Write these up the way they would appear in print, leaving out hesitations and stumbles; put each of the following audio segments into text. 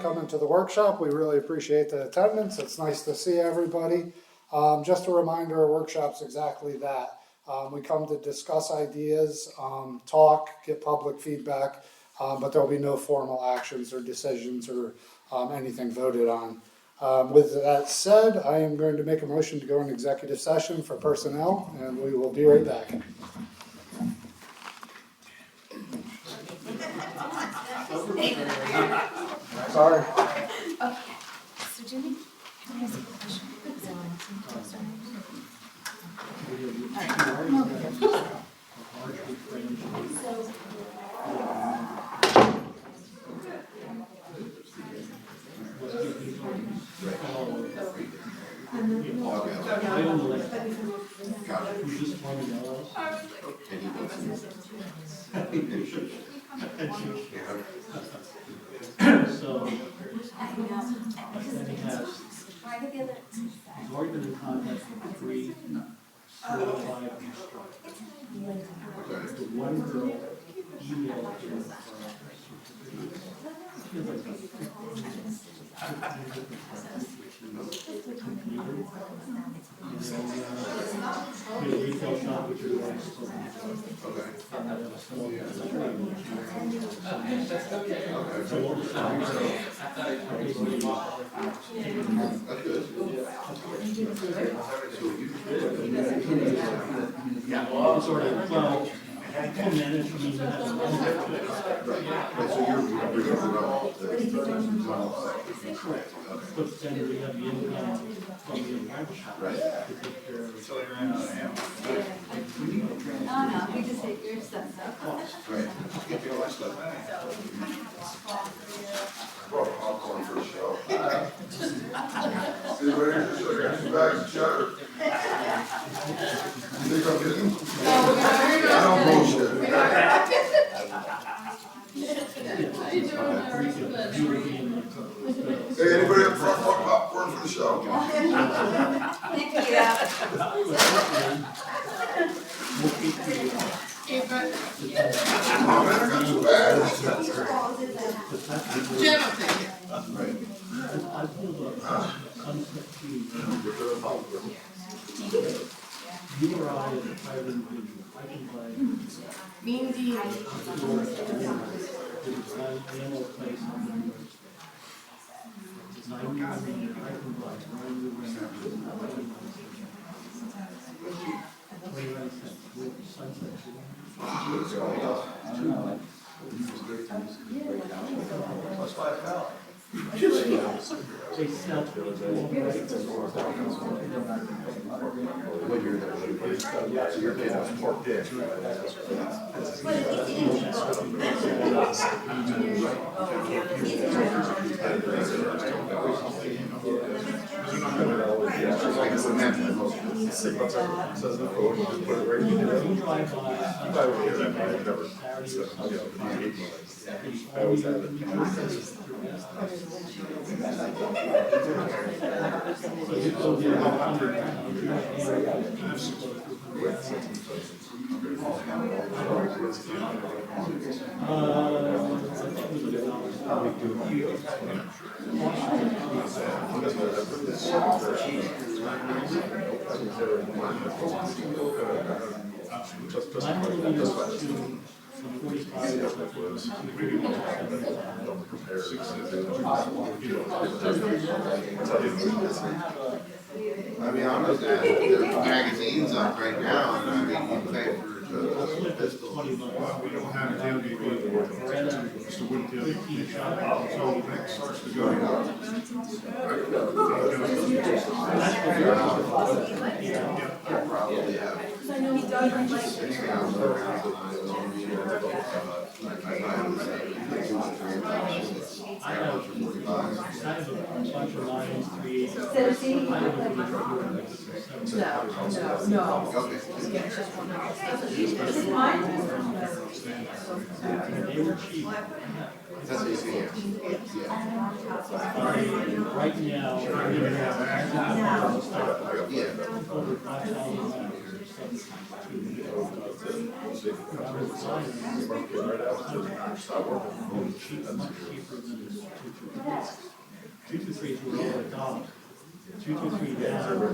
coming to the workshop. We really appreciate the attendance. It's nice to see everybody. Just a reminder, our workshop's exactly that. We come to discuss ideas, talk, get public feedback, but there'll be no formal actions or decisions or anything voted on. With that said, I am going to make a motion to go in executive session for personnel, and we will be right back. Sorry. Okay. So Jimmy, can I ask you a question? He's already been in contact with 3 certified instructors. The one girl emailed him. Retail shop, which is yeah, well, sort of, well, management. But then we have the income from the apprenticeship. Right. To take care of. So you're in No, we just take your stuff. Right. Get your lunch stuff. Brought popcorn for the show. See what it is? Show you some bags of cheddar. You think I'm kidding? I don't bullshit. Hey, anybody up front want popcorn for the show? Thank Oh man, I got 2 bags. Jim, I'll take it. Right. You or I, as a private individual, I can buy. Me and Dee. Animal place on the road. I can buy 9 new rentals. 29 cents with sunset. Let's buy a pallet. They sell I mean, I'm looking at the magazines up right now, and I mean, you pay for the pistol. We don't have a tailgate vehicle, it's the wood tailgate. So when it starts to go down. Probably have. Anything else around the 9mm, No. Okay. That's easy, yeah. right now, Yeah. over 5,000 miles. Much cheaper than 223. 223 is where all the dollars. 223 down, 77.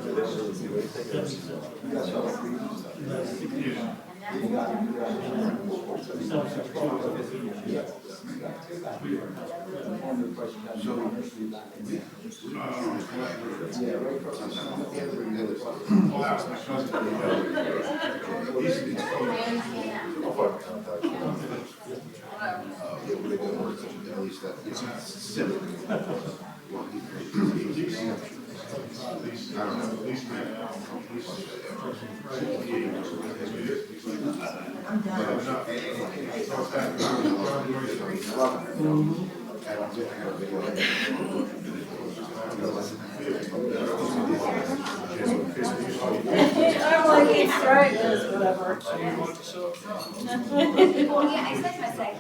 At least that, it's simple. I don't know. I'm like, it's right, it's whatever. Well, yeah, I said to myself,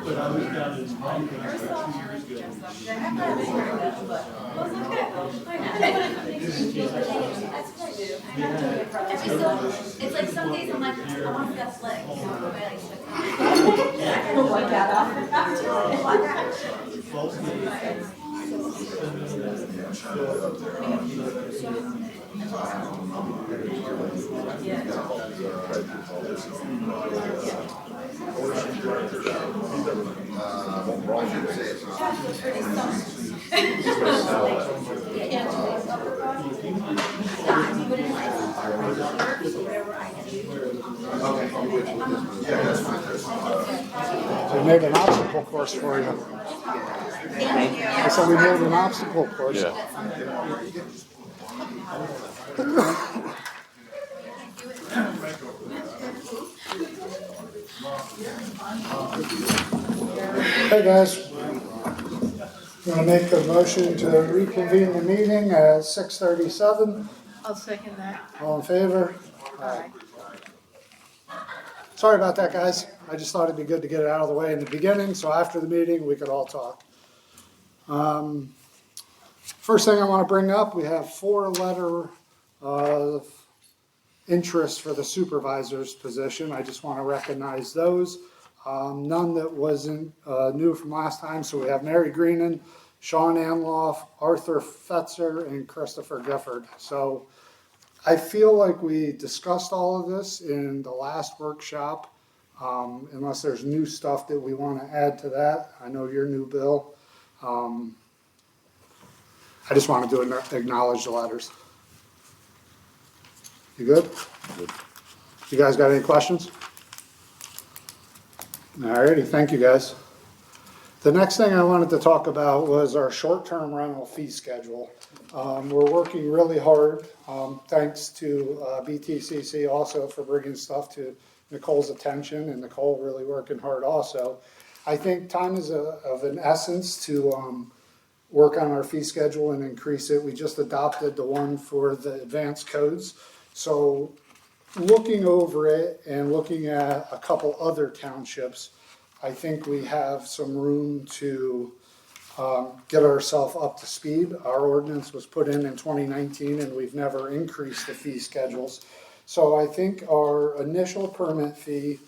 But I was down in Mountain 2 years ago. that's what I do. It's like some days I'm like, I want to get slick. I kind of like that off. I should say it's not. Yeah, that's fine. We made an obstacle course for you. I said we made an obstacle course. Hey guys, I'm gonna make a motion to reconvene the meeting at 6:37. I'll second that. All in favor? Aye. Sorry about that, guys. I just thought it'd be good to get it out of the way in the beginning, so after the meeting, we could all talk. First thing I want to bring up, we have 4 letter of interest for the supervisor's position. I just want to recognize those. None that wasn't new from last time, so we have Mary Greenan, Sean Anloff, Arthur Fetzer, and Christopher Gifford. So I feel like we discussed all of this in the last workshop, unless there's new stuff that we want to add to that. I know you're new, Bill. I just want to acknowledge the letters. You good? Good. You guys got any questions? Alrighty, thank you guys. The next thing I wanted to talk about was our short-term rental fee schedule. We're working really hard, thanks to BTCC also for bringing stuff to Nicole's attention, and Nicole really working hard also. I think time is of an essence to work on our fee schedule and increase it. We just adopted the one for the advanced codes. So looking over it and looking at a couple other townships, I think we have some room to get ourselves up to speed. Our ordinance was put in 2019 and we've never increased the fee schedules. So I think our initial permit fee,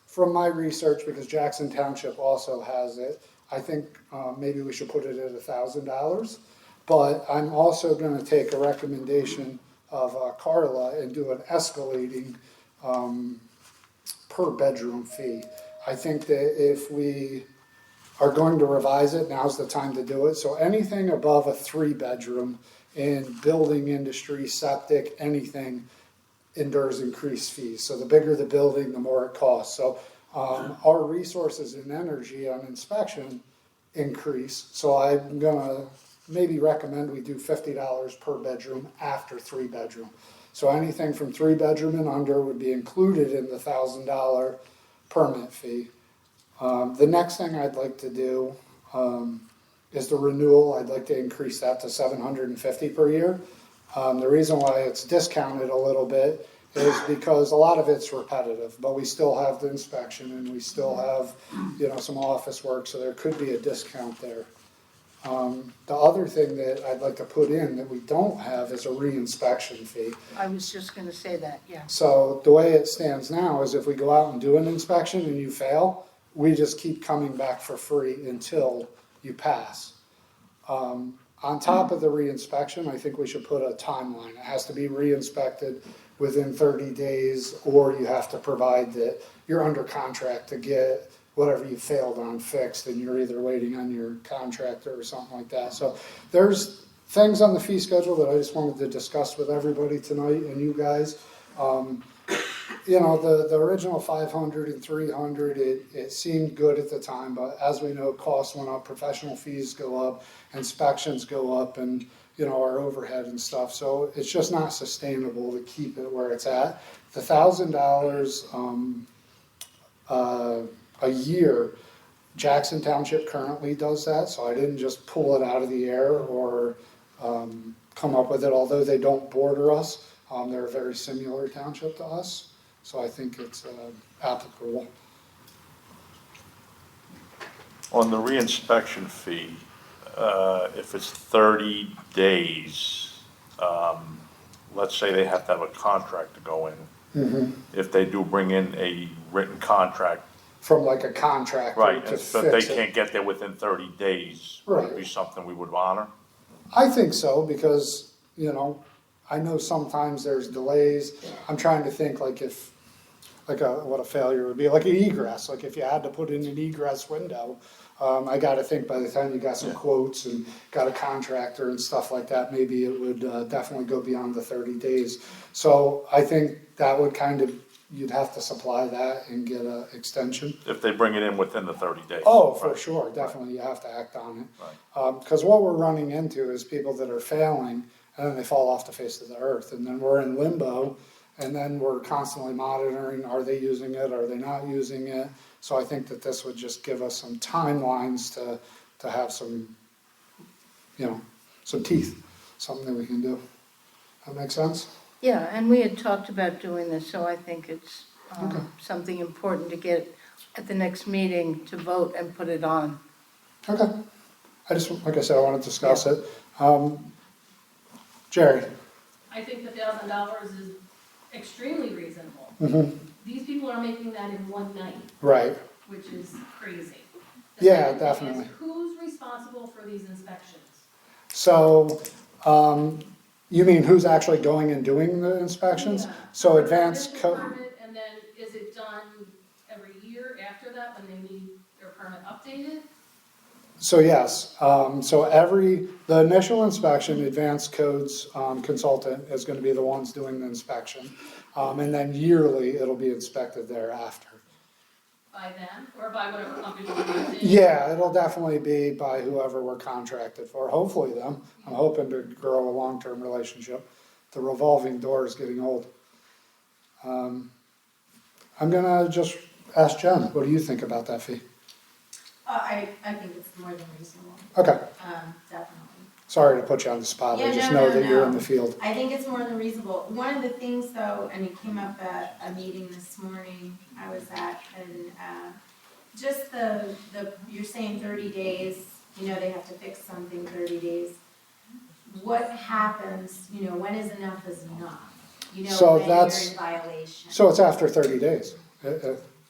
from my research, because Jackson Township also has it, I think maybe we should put it at $1,000. But I'm also going to take a recommendation of Carla and do an escalating per bedroom fee. I think that if we are going to revise it, now's the time to do it. So anything above a 3-bedroom in building industry, septic, anything endures increased fees. So the bigger the building, the more it costs. So our resources and energy on inspection increase. So I'm gonna maybe recommend we do $50 per bedroom after 3-bedroom. So anything from 3-bedroom and under would be included in the $1,000 permit fee. The next thing I'd like to do is the renewal. I'd like to increase that to $750 per year. The reason why it's discounted a little bit is because a lot of it's repetitive, but we still have the inspection and we still have, some office work, so there could be a discount there. The other thing that I'd like to put in that we don't have is a re-inspection fee. I was just gonna say that, yeah. So the way it stands now is if we go out and do an inspection and you fail, we just keep coming back for free until you pass. On top of the re-inspection, I think we should put a timeline. It has to be re-inspected within 30 days, or you have to provide that you're under contract to get whatever you failed on fixed, and you're either waiting on your contractor or something like that. So there's things on the fee schedule that I just wanted to discuss with everybody tonight and you guys. You know, the original 500 and 300, it seemed good at the time, but as we know, costs went up, professional fees go up, inspections go up, and, you know, our overhead and stuff. So it's just not sustainable to keep it where it's at. The $1,000 a year, Jackson Township currently does that, so I didn't just pull it out of the air or come up with it, although they don't border us. They're a very similar township to us. So I think it's applicable. On the reinspection fee, if it's 30 days, let's say they have to have a contract to go in. If they do bring in a written contract, From like a contractor right, to but they fix it. can't get there within 30 days, would it be Right. something we would honor? I think so, because, you know, I know sometimes there's delays. I'm trying to think like if, what a failure would be, like an egress, like if you had to put in an egress window. I gotta think by the time you got some quotes and got a contractor and stuff like that, maybe it would definitely go beyond the 30 days. So I think that would kind of, you'd have to supply that and get an extension. If they bring it in within the 30 days. Oh, for Right. sure, definitely, you have to act on it. Right. Because what we're running into is people that are failing, and then they fall off the face of the earth, and then we're in limbo, and then we're constantly monitoring, are they using it, are they not using it? So I think that this would just give us some timelines to have some, you know, some teeth, something that we can do. That make sense? Yeah, and we had talked about doing this, so I think it's Okay. something important to get at the next meeting to vote and put it on. Okay. I just, like I said, I want to discuss it. Jerry? I think the $1,000 is extremely reasonable. Mm-hmm. These people are making that in one night, Right. which is crazy. The Yeah, second thing is, definitely. who's responsible for these inspections? So, you mean who's actually going and doing the inspections? Yeah. So For advanced special code, permit, and then is it done every year after that when they need their permit updated? so yes, the initial inspection, advanced codes consultant is gonna be the ones doing the inspection. And then yearly, it'll be inspected thereafter. By them, or by whatever company we're using? Yeah, it'll definitely be by whoever we're contracted for, hopefully them. I'm hoping to grow a long-term relationship. The revolving door is getting old. I'm gonna just ask Jen, what do you think about that fee? I think it's more than reasonable, Okay, definitely. sorry to put you on the spot, I Yeah, just no, know no, that you're in no. the field. I think it's more than reasonable. One of the things though, and it came up at a meeting this morning I was at, and, just you're saying 30 days, you know, they have to fix something 30 days. What happens, you know, when is enough is enough? You know, So when you're that's- in violation. So it's after 30 days.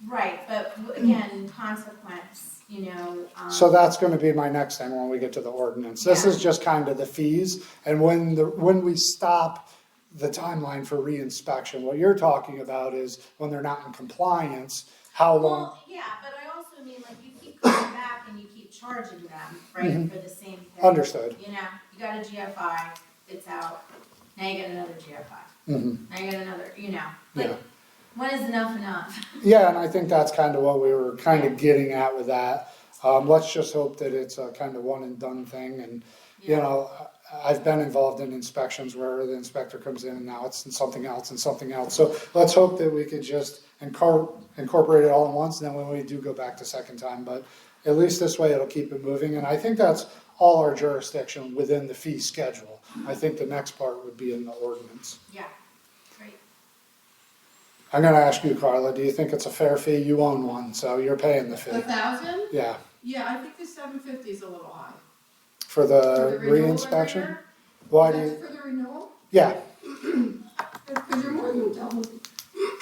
Right, but again, consequence, you know. So that's gonna be my next thing when we get to the ordinance. This is just kind of the fees, and when we stop the timeline for reinspection, what you're talking about is when they're not in compliance, how long? Well, yeah, but I also mean, like, you keep coming back and you keep charging them, right, Mhm. for the same thing. Understood. You know, you got a GFI, it's out, now you get another GFI, Mhm. now you get another, you know, Yeah. like, when is enough enough? Yeah, and I think that's kind of what we were kind of getting at with that. Let's just hope that it's a kind of one and done thing, and, you Yeah. know, I've been involved in inspections where the inspector comes in and now it's in something else and something else. So let's hope that we could just incorporate it all at once, and then when we do go back the second time, but at least this way it'll keep it moving, and I think that's all our jurisdiction within the fee schedule. I think the next part would be in the ordinance. Yeah, great. I'm gonna ask you, Carla, do you think it's a fair fee? You own one, so you're paying the fee. 1,000? Yeah, Yeah, I think the 750 is a little high. For For the renewal every re-inspection? year? Why do That's you, for the renewal? yeah, Because you're more than double.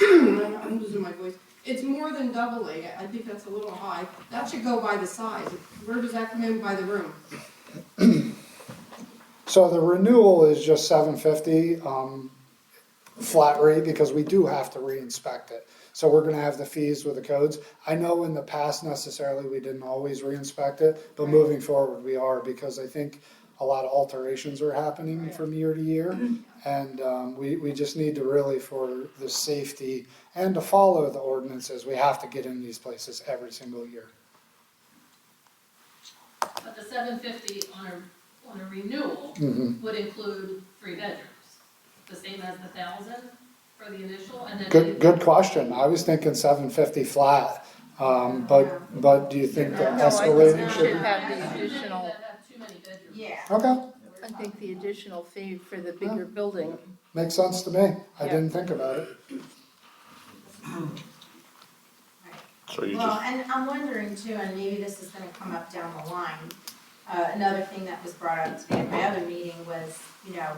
I'm losing my voice. It's more than doubling. I think that's a little high. That should go by the size. Where does that come in by the room? so the renewal is just $750, flat rate, because we do have to re-inspect it. So we're gonna have the fees with the codes. I know in the past necessarily we didn't always re-inspect it, but moving forward we are, because I think a lot of alterations are happening from year to year. And we just need to really, for the safety and to follow the ordinances, we have to get in these places every single year. But the $750 on a renewal Mhm. would include 3 bedrooms, the same as the 1,000 for the initial, and then. Good question. I was thinking $750 flat, but do you think that No, I think escalating we should should be? have the That additional, have too many bedrooms. Yeah. Okay, I think the additional fee for the bigger building. makes sense to me. I Yeah. didn't think about it. So you Well, just, and I'm wondering too, and maybe this is gonna come up down the line, another thing that was brought up today at my other meeting was, you know,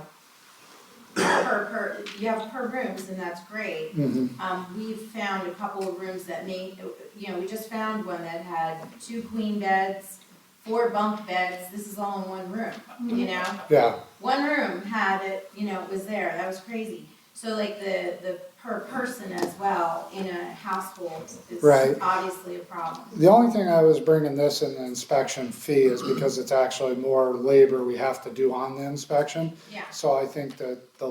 you have per rooms and that's great. Mhm. We've found a couple of rooms that we just found one that had 2 queen beds, 4 bunk beds, this is all in one room, you know? Yeah, One room had it, it was there, that was crazy. So like the per person as well in a household is Right. obviously a problem. the only thing I was bringing this in the inspection fee is because it's actually more labor we have to do on the inspection. Yeah. So I think that the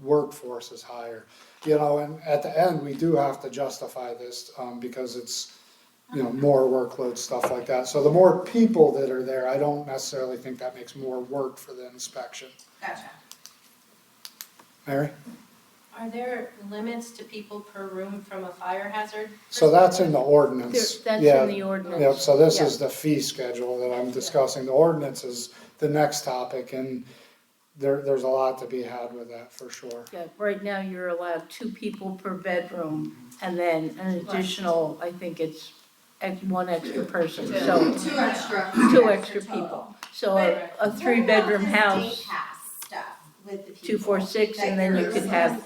workforce is higher, and at the end, we do have to justify this, because it's, more workload, stuff like that. So the more people that are there, I don't necessarily think that makes more work for the inspection. Gotcha. Mary? Are there limits to people per room from a fire hazard? So that's in the ordinance. That's Yeah. in the ordinance. Yep, so this Yeah. is the fee schedule that I'm discussing. The ordinance is the next topic, and there's a lot to be had with that, for sure. Yeah, right now you're allowed 2 people per bedroom, and then an additional, I think it's 1 extra person, so 2 extra. 2 extra people. So a 3-bedroom What about this house, day pass stuff with the people? 2, 4, 6, and then you could have,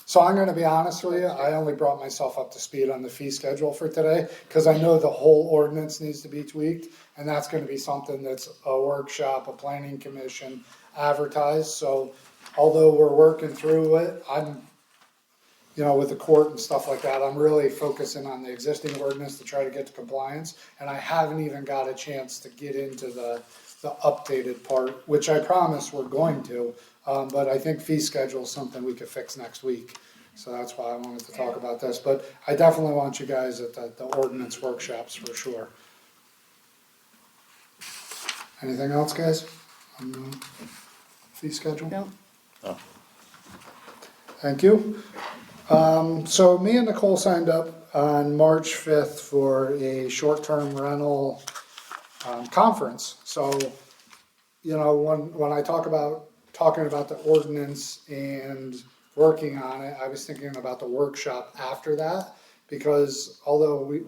So I'm gonna be honest with you, I only brought myself up to speed on the fee schedule for today, because I know the whole ordinance needs to be tweaked, and that's gonna be something that's a workshop, a planning commission advertised, so although we're working through it, I'm, with the court and stuff like that, I'm really focusing on the existing ordinance to try to get to compliance, and I haven't even got a chance to get into the updated part, which I promise we're going to, but I think fee schedule is something we could fix next week. So that's why I wanted to talk about this, but I definitely want you guys at the ordinance workshops for sure. Anything else, guys, on the fee schedule? no, Thank you. So me and Nicole signed up on March 5th for a short-term rental conference. So, when I talking about the ordinance and working on it, I was thinking about the workshop after that. Because although we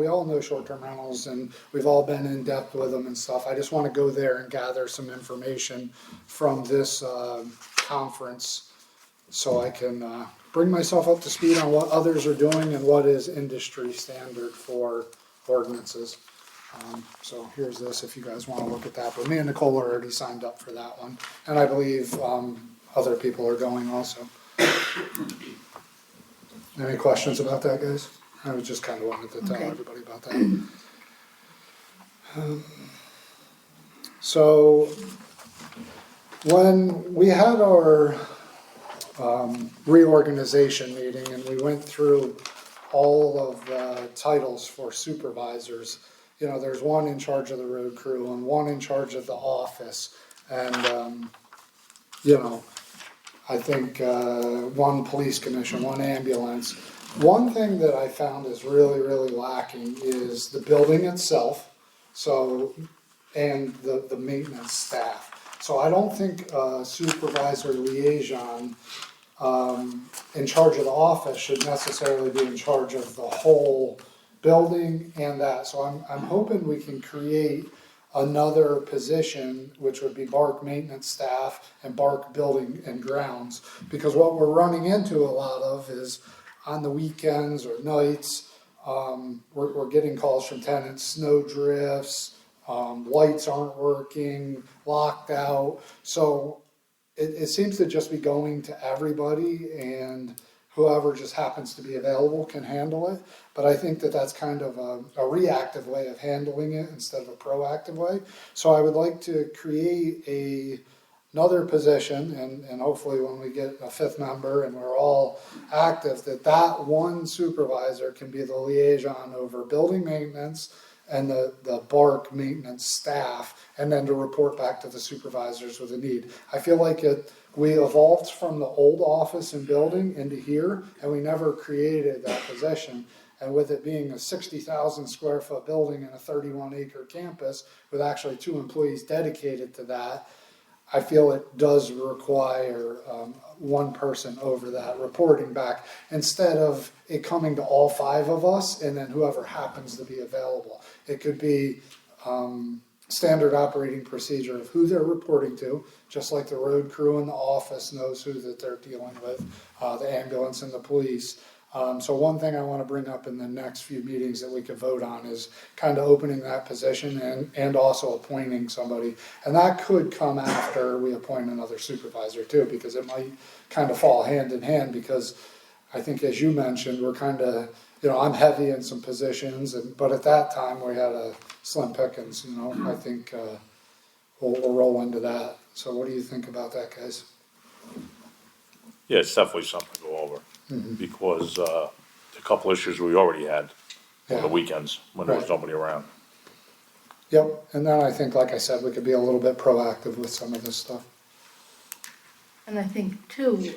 all know short-term rentals and we've all been in depth with them and stuff, I just want to go there and gather some information from this conference so I can bring myself up to speed on what others are doing and what is industry standard for ordinances. So here's this if you guys want to look at that. But me and Nicole are already signed up for that one. And I believe other people are going also. Any questions about that, guys? I was just kind of wanted to tell Okay. everybody about that. So when we had our reorganization meeting and we went through all of the titles for supervisors, there's one in charge of the road crew and one in charge of the office. And, I think one police commission, one ambulance. One thing that I found is really, really lacking is the building itself, and the maintenance staff. So I don't think a supervisor liaison in charge of the office should necessarily be in charge of the whole building and that. So I'm hoping we can create another position, which would be Bark maintenance staff and Bark building and grounds. Because what we're running into a lot of is on the weekends or nights, we're getting calls from tenants, snow drifts, lights aren't working, locked out. So it seems to just be going to everybody, and whoever just happens to be available can handle it. But I think that that's kind of a reactive way of handling it instead of a proactive way. So I would like to create another position, and hopefully when we get a fifth member and we're all active, that one supervisor can be the liaison over building maintenance and the Bark maintenance staff, and then to report back to the supervisors with a need. I feel like we evolved from the old office and building into here, and we never created that position. And with it being a 60,000 square foot building and a 31 acre campus with actually 2 employees dedicated to that, I feel it does require one person over that reporting back, instead of it coming to all 5 of us and then whoever happens to be available. It could be standard operating procedure of who they're reporting to, just like the road crew in the office knows who that they're dealing with, the ambulance and the police. So one thing I want to bring up in the next few meetings that we could vote on is kind of opening that position and also appointing somebody. And that could come after we appoint another supervisor too, because it might kind of fall hand in hand, because I think, as you mentioned, we're kind of, I'm heavy in some positions, but at that time we had a slim pickings, I think we'll roll into that. So what do you think about that, guys? Yeah, it's definitely something to go over, because a couple issues we already had on the weekends when there was nobody around. Yep, and then I think, like I said, we could be a little bit proactive with some of this stuff. And I think too,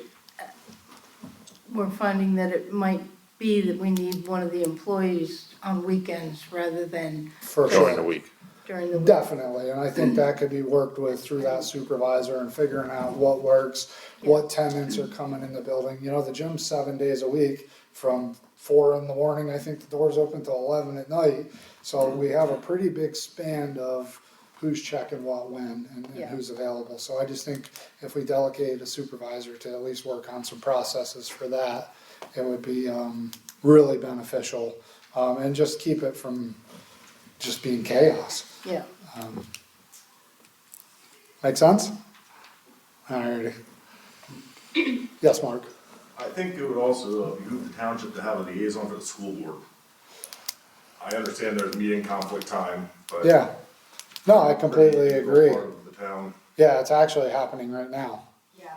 we're finding that it might be that we need one of the employees on weekends rather than For During the sure. week. during the week. Definitely, and I think that could be worked with through that supervisor and figuring out what works, what tenants are coming in the building. The gym's 7 days a week from 4 in the morning. I think the door's open till 11 at night. So we have a pretty big span of who's checking what when and who's available. So I just think if we delegate a supervisor to at least work on some processes for that, it would be really beneficial, and just keep it from just being chaos. Yeah. Make sense? Alrighty. Yes, Mark? I think it would also behoove the township to have a liaison for the school board. I understand there's meeting conflict time, but. Yeah. No, I completely agree. Part of the town. Yeah, it's actually happening right now. Yeah.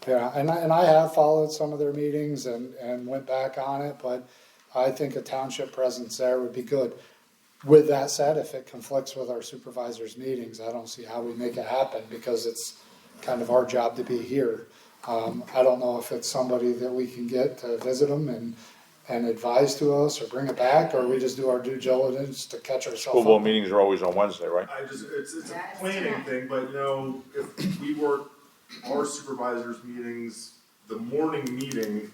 Yeah, and I have followed some of their meetings and went back on it, but I think a township presence there would be good. With that said, if it conflicts with our supervisors' meetings, I don't see how we make it happen, because it's kind of our job to be here. I don't know if it's somebody that we can get to visit them and advise to us or bring it back, or we just do our due diligence to catch ourselves School board up. meetings are always on Wednesday, right? It's a planning thing, but if we work our supervisors' meetings, the morning meeting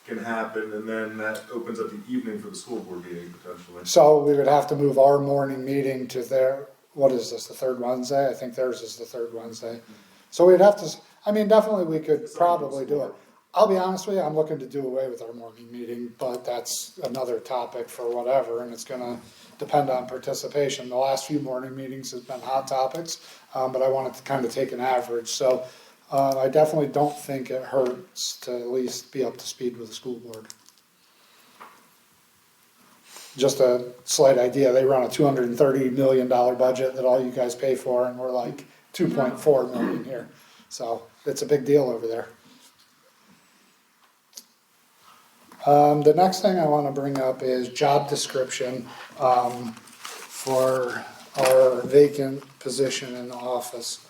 can happen, and then that opens up the evening for the school board meeting potentially. So we would have to move our morning meeting to their, what is this, the third Wednesday? I think theirs is the third Wednesday. So we'd have to, definitely we could probably do it. I'll be honest with you, I'm looking to do away with our morning meeting, but that's another topic for whatever, and it's gonna depend on participation. The last few morning meetings has been hot topics, but I wanted to kind of take an average. So I definitely don't think it hurts to at least be up to speed with the school board. Just a slight idea, they run a $230 million budget that all you guys pay for, and we're like 2.4 million here. So it's a big deal over there. The next thing I want to bring up is job description for our vacant position in the office.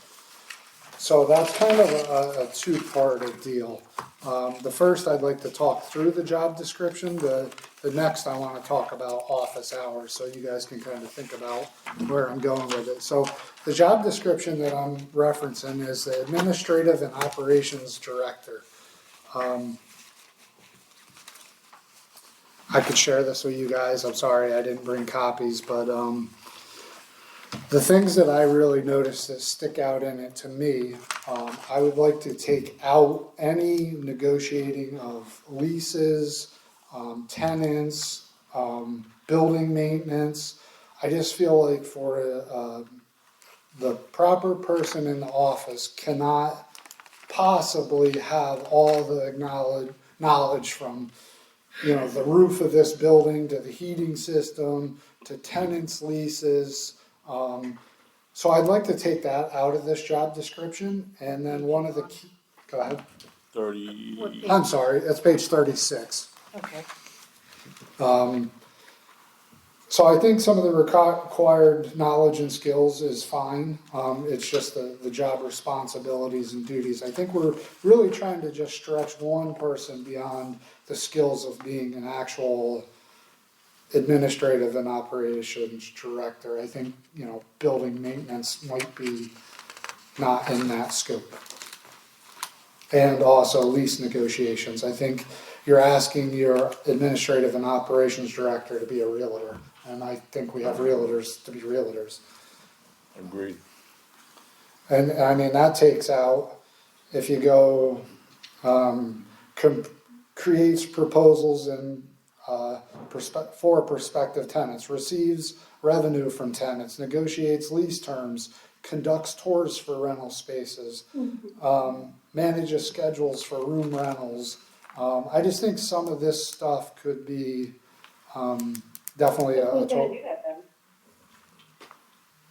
So that's kind of a two-parted deal. The first, I'd like to talk through the job description. The next, I want to talk about office hours, so you guys can kind of think about where I'm going with it. So the job description that I'm referencing is the Administrative and Operations Director. I could share this with you guys. I'm sorry I didn't bring copies, but The things that I really noticed that stick out in it to me, I would like to take out any negotiating of leases, tenants, building maintenance. I just feel like for the proper person in the office cannot possibly have all the knowledge from, the roof of this building to the heating system to tenants' leases. So I'd like to take that out of this job description, and then one of the key, go ahead. 30, I'm sorry, it's page 36. Okay. So I think some of the required knowledge and skills is fine. It's just the job responsibilities and duties. I think we're really trying to just stretch one person beyond the skills of being an actual administrative and operations director. I think, building maintenance might be not in that scope. And also lease negotiations. I think you're asking your administrative and operations director to be a realtor. And I think we have realtors to be realtors. agreed. And I mean, that takes out, if you go, creates proposals and, for prospective tenants, receives revenue from tenants, negotiates lease terms, conducts tours for rental spaces, manages schedules for room rentals. I just think some of this stuff could be, definitely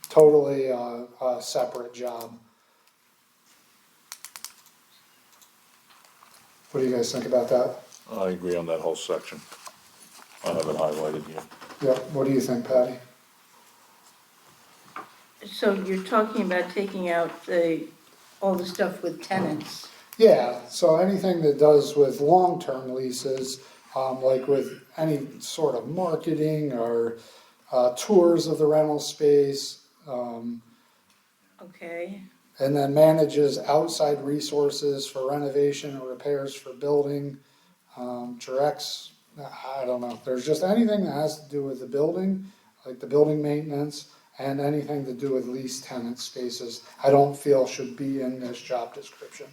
totally a separate job. What do you guys think about that? I agree on that whole section. I have it highlighted here. Yeah, what do you think, Patty? So you're talking about taking out all the stuff with tenants? Yeah, so anything that does with long-term leases, like with any sort of marketing or tours of the rental space, Okay, and then manages outside resources for renovation or repairs for building, directs, I don't know, there's just anything that has to do with the building, like the building maintenance, and anything to do with leased tenant spaces, I don't feel should be in this job description.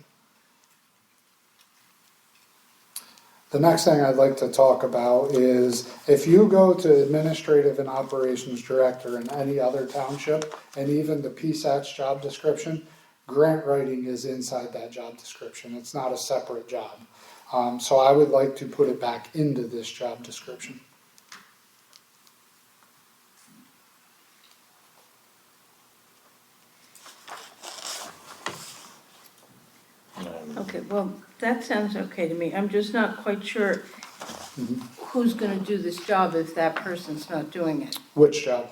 The next thing I'd like to talk about is if you go to administrative and operations director in any other township, and even the PSAT's job description, grant writing is inside that job description. It's not a separate job. So I would like to put it back into this job description. okay, well, that sounds okay to me. I'm just not quite sure who's gonna do this job if that person's not doing it. Which job?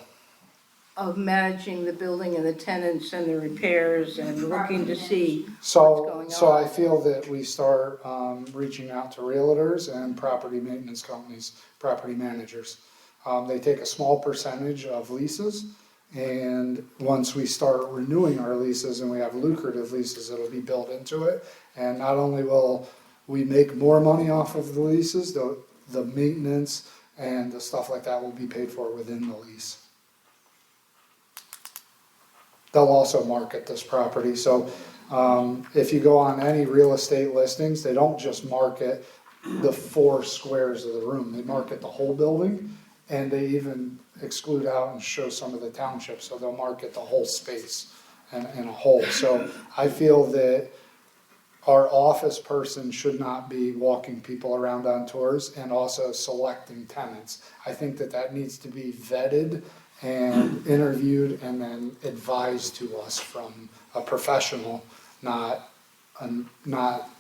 Of managing the building and the tenants and the repairs and looking to see what's So, going so I on. feel that we start reaching out to realtors and property maintenance companies, property managers. They take a small percentage of leases, and once we start renewing our leases and we have lucrative leases, it'll be built into it. And not only will we make more money off of the leases, the maintenance and the stuff like that will be paid for within the lease. They'll also market this property, so if you go on any real estate listings, they don't just market the 4 squares of the room, they market the whole building, and they even exclude out and show some of the townships, so they'll market the whole space in a whole. So I feel that our office person should not be walking people around on tours and also selecting tenants. I think that needs to be vetted and interviewed and then advised to us from a professional, not an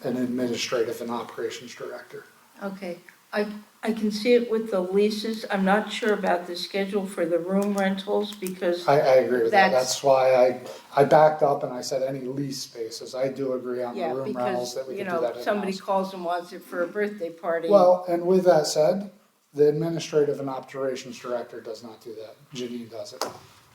administrative and operations director. Okay, I can see it with the leases. I'm not sure about the schedule for the room rentals because I agree with that. That's- That's why I backed up and I said any lease spaces. I do agree on the yeah, room rentals because, that we you can do that know, in-house. somebody calls and wants it for a birthday party. Well, and with that said, the administrative and operations director does not do that. Janine does it.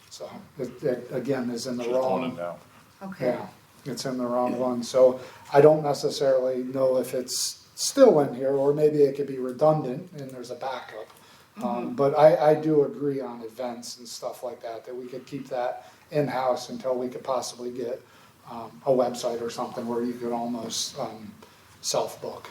So it again is in the She's doing wrong. it now. Okay, Yeah, it's in the wrong one. So I don't necessarily know if it's still in here, or maybe it could be redundant and there's a backup. But I do agree on events and stuff like that we could keep that in-house until we could possibly get a website or something where you could almost self-book,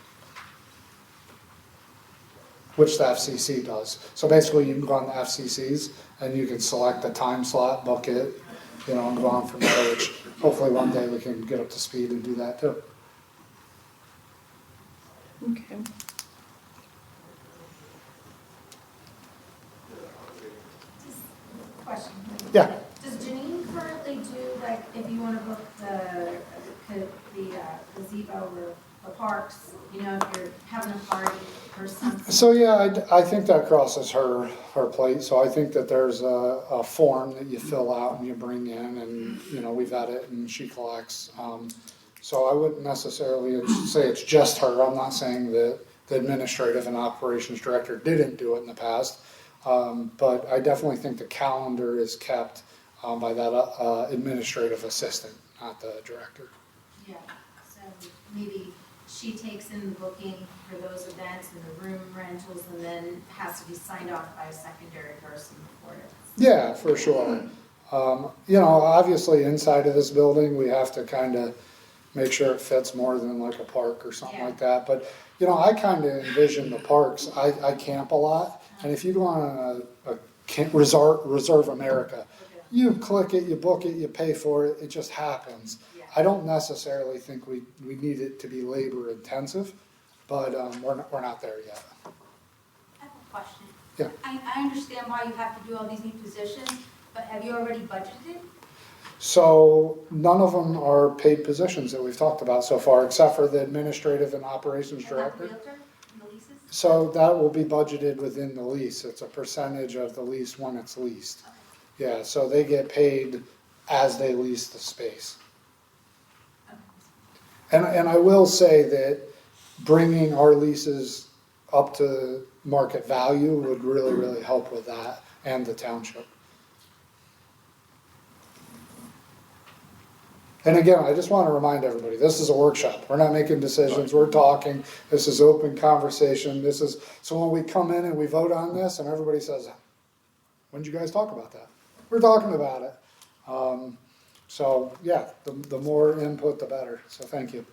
which the FCC does. So basically, you can go on the FCC's and you can select a time slot, book it, and go on from there, which hopefully one day we can get up to speed and do that too. Okay. Question. Yeah. Does Janine currently do, like, if you wanna book the gazebo or the parks, if you're having a party or something? So yeah, I think that crosses her plate. So I think that there's a form that you fill out and you bring in, and we vet it and she collects. So I wouldn't necessarily say it's just her. I'm not saying that the administrative and operations director didn't do it in the past, but I definitely think the calendar is kept by that administrative assistant, not the director. Yeah, so maybe she takes in the booking for those events and the room rentals, and then has to be signed off by a secondary person before it. Yeah, for sure. Obviously inside of this building, we have to kind of make sure it fits more than like a park or something like that. But, I kind of envision the parks. I camp a lot. And if you go on a camp, Reserve America, you click it, you book it, you pay for it, it just happens. I don't necessarily think we need it to be labor intensive, but we're not there yet. I have a question. Yeah. I understand why you have to do all these new positions, but have you already budgeted? So none of them are paid positions that we've talked about so far, except for the administrative and operations And not the director. realtor and the leases? So that will be budgeted within the lease. It's a percentage of the lease when it's leased. Yeah, so they get paid as they lease the space. And I will say that bringing our leases up to market value would really, really help with that and the township. And again, I just want to remind everybody, this is a workshop. We're not making decisions, we're talking. This is open conversation. So when we come in and we vote on this and everybody says, when did you guys talk about that? We're talking about it. So yeah, the more input, the better. So thank you.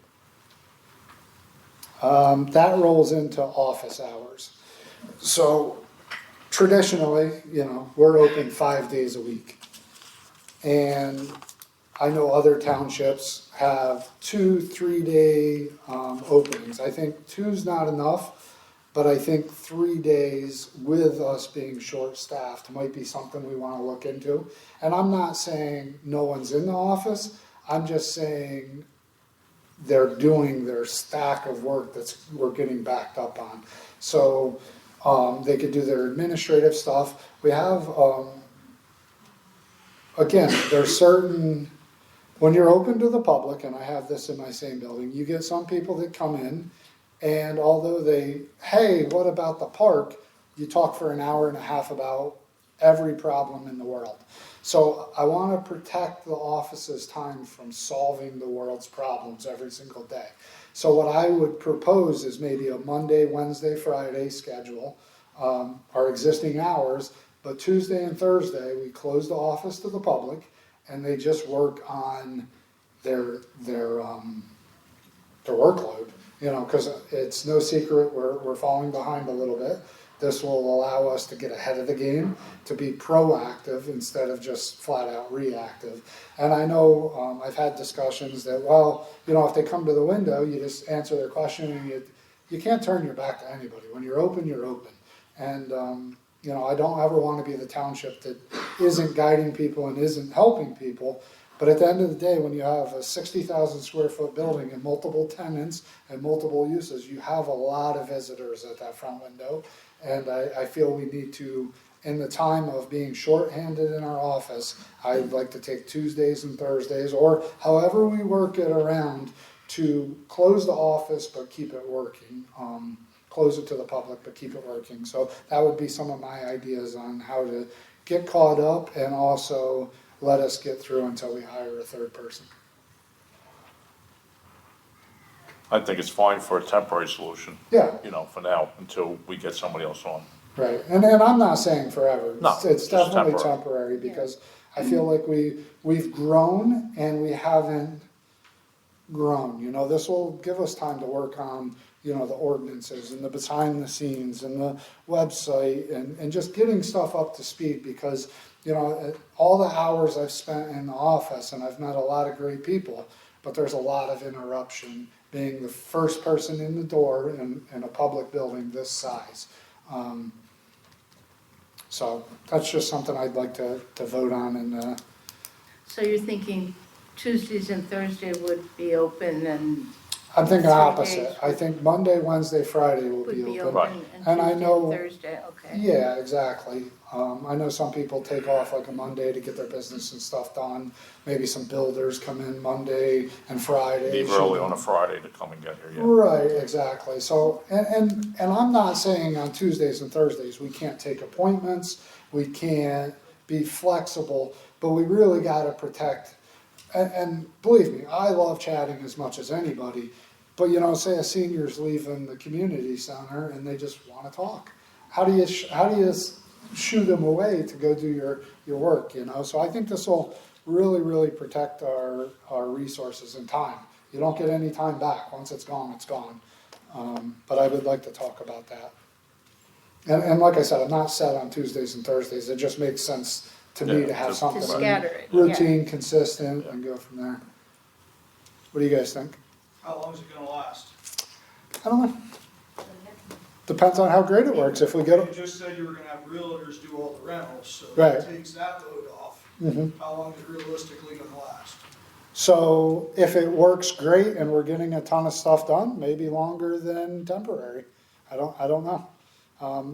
That rolls into office hours. So traditionally, we're open 5 days a week. And I know other townships have 2-3 day openings. I think 2's not enough, but I think 3 days with us being short-staffed might be something we want to look into. And I'm not saying no one's in the office. I'm just saying they're doing their stack of work we're getting backed up on. So they could do their administrative stuff. We have, again, there's certain, when you're open to the public, and I have this in my same building, you get some people that come in, and although hey, what about the park? You talk for an hour and a half about every problem in the world. So I want to protect the office's time from solving the world's problems every single day. So what I would propose is maybe a Monday, Wednesday, Friday schedule, our existing hours, but Tuesday and Thursday, we close the office to the public, and they just work on their workload, because it's no secret we're falling behind a little bit. This will allow us to get ahead of the game, to be proactive instead of just flat out reactive. And I know I've had discussions that, if they come to the window, you just answer their question, and you can't turn your back to anybody. When you're open, you're open. And I don't ever want to be the township that isn't guiding people and isn't helping people. But at the end of the day, when you have a 60,000 square foot building and multiple tenants and multiple uses, you have a lot of visitors at that front window. And I feel we need to, in the time of being shorthanded in our office, I'd like to take Tuesdays and Thursdays, or however we work it around, to close the office but keep it working. Close it to the public but keep it working. So that would be some of my ideas on how to get caught up and also let us get through until we hire a third person. I think it's fine for a temporary solution. Yeah. For now, until we get somebody else on. Right, and I'm not saying forever. No, It's just definitely temporary. temporary because I feel like we've grown and we haven't grown. You know, this will give us time to work on, you know, the ordinances and the behind the scenes and the website and just getting stuff up to speed because, you know, all the hours I've spent in the office and I've met a lot of great people, but there's a lot of interruption being the first person in the door in a public building this size. So that's just something I'd like to vote on and, So you're thinking Tuesdays and Thursday would be open and I'm thinking 3 opposite. days I think Monday, Wednesday, Friday will would be open. Right. open and And I Tuesday know- and Thursday, okay. Yeah, exactly. I know some people take off like a Monday to get their business and stuff done. Maybe some builders come in Monday and Friday. Leave early on a Friday to come and get here, yeah. Right, exactly. So, and I'm not saying on Tuesdays and Thursdays, we can't take appointments, we can't be flexible, but we really gotta protect, and believe me, I love chatting as much as anybody, but you know, say a senior's leaving the community center and they just wanna talk. How do you shoo them away to go do your work, you know? So I think this will really, really protect our resources and time. You don't get any time back. Once it's gone, it's gone. But I would like to talk about that. And like I said, I'm not set on Tuesdays and Thursdays. It just makes sense to me Yeah, to have just- something To scatter it, yeah. routine, consistent, and go from there. What do you guys think? How long is it gonna last? I don't know. Depends on how great it works. If we get You just said you were gonna have realtors do all the rentals, so Right. that takes that load off. Mhm. How long is it realistically gonna last? So if it works great and we're getting a ton of stuff done, maybe longer than temporary. I don't know.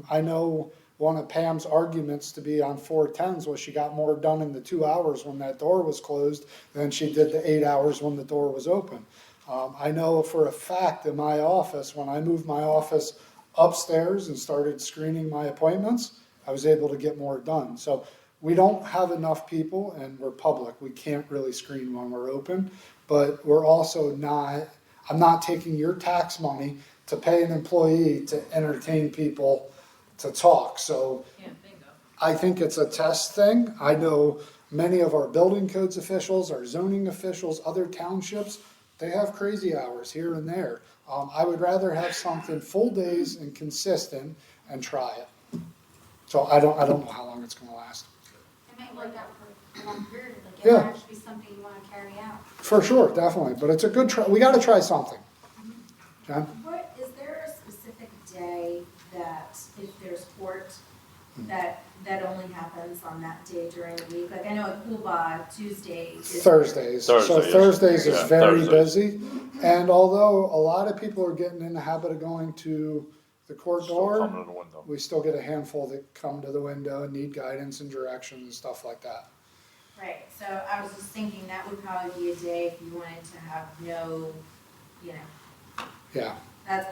I know one of Pam's arguments to be on 410s was she got more done in the 2 hours when that door was closed than she did the 8 hours when the door was open. I know for a fact in my office, when I moved my office upstairs and started screening my appointments, I was able to get more done. So we don't have enough people and we're public. We can't really screen when we're open, but we're also not, I'm not taking your tax money to pay an employee to entertain people to talk. So Yeah, bingo. I think it's a test thing. I know many of our building codes officials, our zoning officials, other townships, they have crazy hours here and there. I would rather have something full days and consistent and try it. So I don't know how long it's gonna last. It might work out for a long period, like Yeah. it might actually be something you wanna carry out. For sure, definitely, but it's a good try, we gotta try something. John? What, is there a specific day that if there's court, that only happens on that day during the week? Like I know at Coolbaugh, Tuesday is. Thursdays. So Thursdays. Thursdays is Yeah, very Thursdays. busy. And although a lot of people are getting in the habit of going to the court Still door, coming to the window. we still get a handful that come to the window and need guidance and direction and stuff like that. Right, so I was just thinking that would probably be a day if you wanted to have no, you know, Yeah.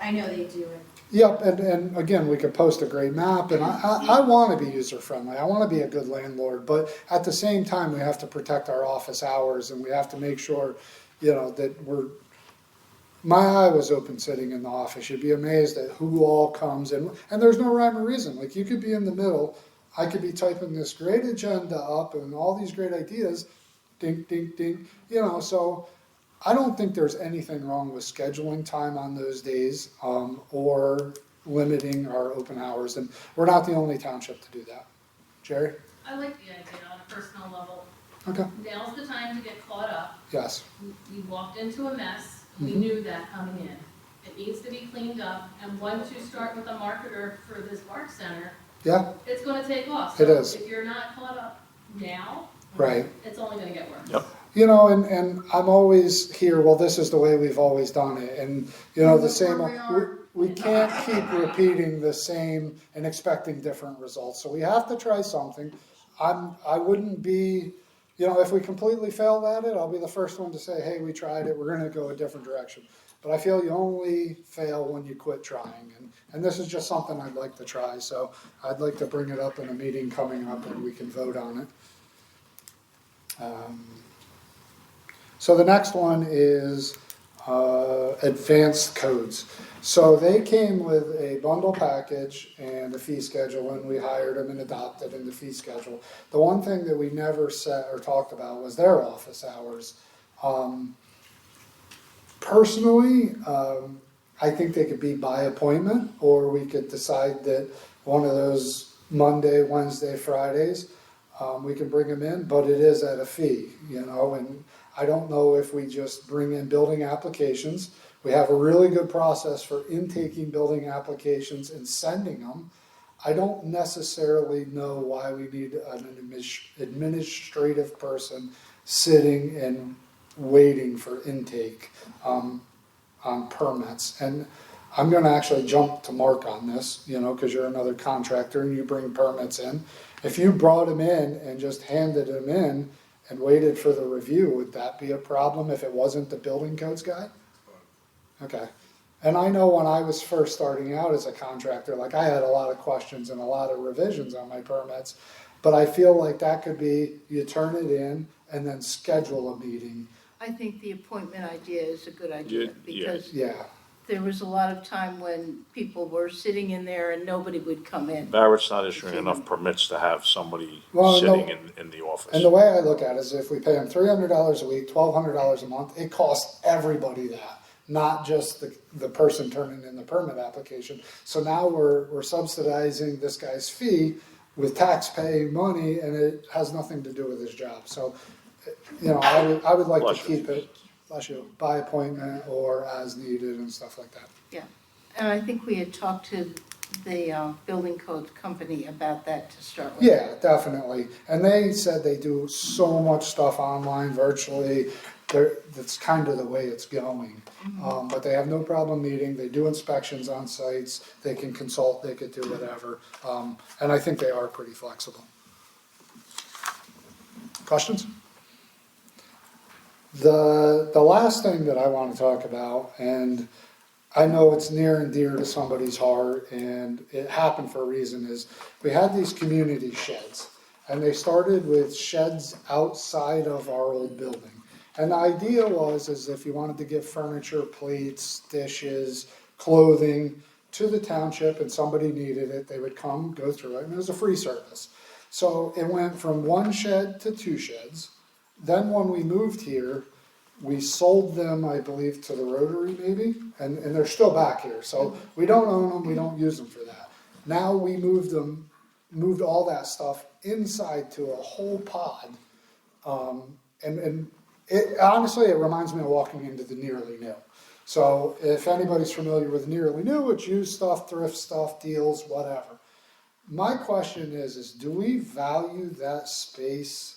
I know they do it. Yep, and again, we could post a great map, and I wanna be user-friendly, I wanna be a good landlord, but at the same time, we have to protect our office hours, and we have to make sure, you know, that my eye was open sitting in the office, you'd be amazed at who all comes, and there's no rhyme or reason, like, you could be in the middle, I could be typing this great agenda up and all these great ideas, ding, ding, ding, you know, so I don't think there's anything wrong with scheduling time on those days, or limiting our open hours, and we're not the only township to do that. Jerry? I like the idea on a personal level. Okay, Now's the time to get caught up. yes, We walked into a mess, we Mhm. knew that coming in. It needs to be cleaned up, and once you start with a marketer for this art center, yeah, it's gonna take off. It is. So if you're not caught up now, right. it's only gonna get worse. Yep. You know, and I'm always here, well, this is the way we've always done it, and, you know, the This is same, where we are. we can't keep repeating the same and expecting different results, so we have to try something. I wouldn't be, you know, if we completely failed at it, I'll be the first one to say, hey, we tried it, we're gonna go a different direction. But I feel you only fail when you quit trying, and this is just something I'd like to try, so I'd like to bring it up in a meeting coming up and we can vote on it. So the next one is advanced codes. So they came with a bundle package and a fee schedule when we hired them and adopted in the fee schedule. The one thing that we never said or talked about was their office hours. Personally, I think they could be by appointment, or we could decide that one of those Monday, Wednesday, Fridays, we can bring them in, but it is at a fee, and I don't know if we just bring in building applications. We have a really good process for intaking building applications and sending them. I don't necessarily know why we need an administrative person sitting and waiting for intake on permits. And I'm gonna actually jump to Mark on this, because you're another contractor and you bring permits in. If you brought them in and just handed them in and waited for the review, would that be a problem if it wasn't the building codes guy? Okay. And I know when I was first starting out as a contractor, like I had a lot of questions and a lot of revisions on my permits, but I feel like that could be, you turn it in and then schedule a meeting. I think the appointment idea is a good idea, Yeah. because Yeah, there was a lot of time when people were sitting in there and nobody would come in. Barrett's not issuing enough permits to have somebody Well, sitting in the office. and the way I look at it is if we pay them $300 a week, $1,200 a month, it costs everybody that, not just the person turning in the permit application. So now we're subsidizing this guy's fee with tax-paying money, and it has nothing to do with his job. So, I would like to Bless you. keep it, bless you, by appointment or as needed and stuff like that. Yeah, and I think we had talked to the building codes company about that to start with. Yeah, definitely. And they said they do so much stuff online, virtually. That's kind of the way it's going. But they have no problem meeting. They do inspections on sites. They can consult. They could do whatever. And I think they are pretty flexible. Questions? The last thing that I want to talk about, and I know it's near and dear to somebody's heart, and it happened for a reason, is we had these community sheds. And they started with sheds outside of our old building. And the idea is if you wanted to get furniture, plates, dishes, clothing to the township and somebody needed it, they would come, go through it, and it was a free service. So it went from one shed to two sheds. Then when we moved here, we sold them, I believe, to the Rotary maybe, and they're still back here. So we don't own them, we don't use them for that. Now we moved all that stuff inside to a whole pod. And it honestly, it reminds me of walking into the Nearly New. So if anybody's familiar with Nearly New, it's used stuff, thrift stuff, deals, whatever. My question is do we value that space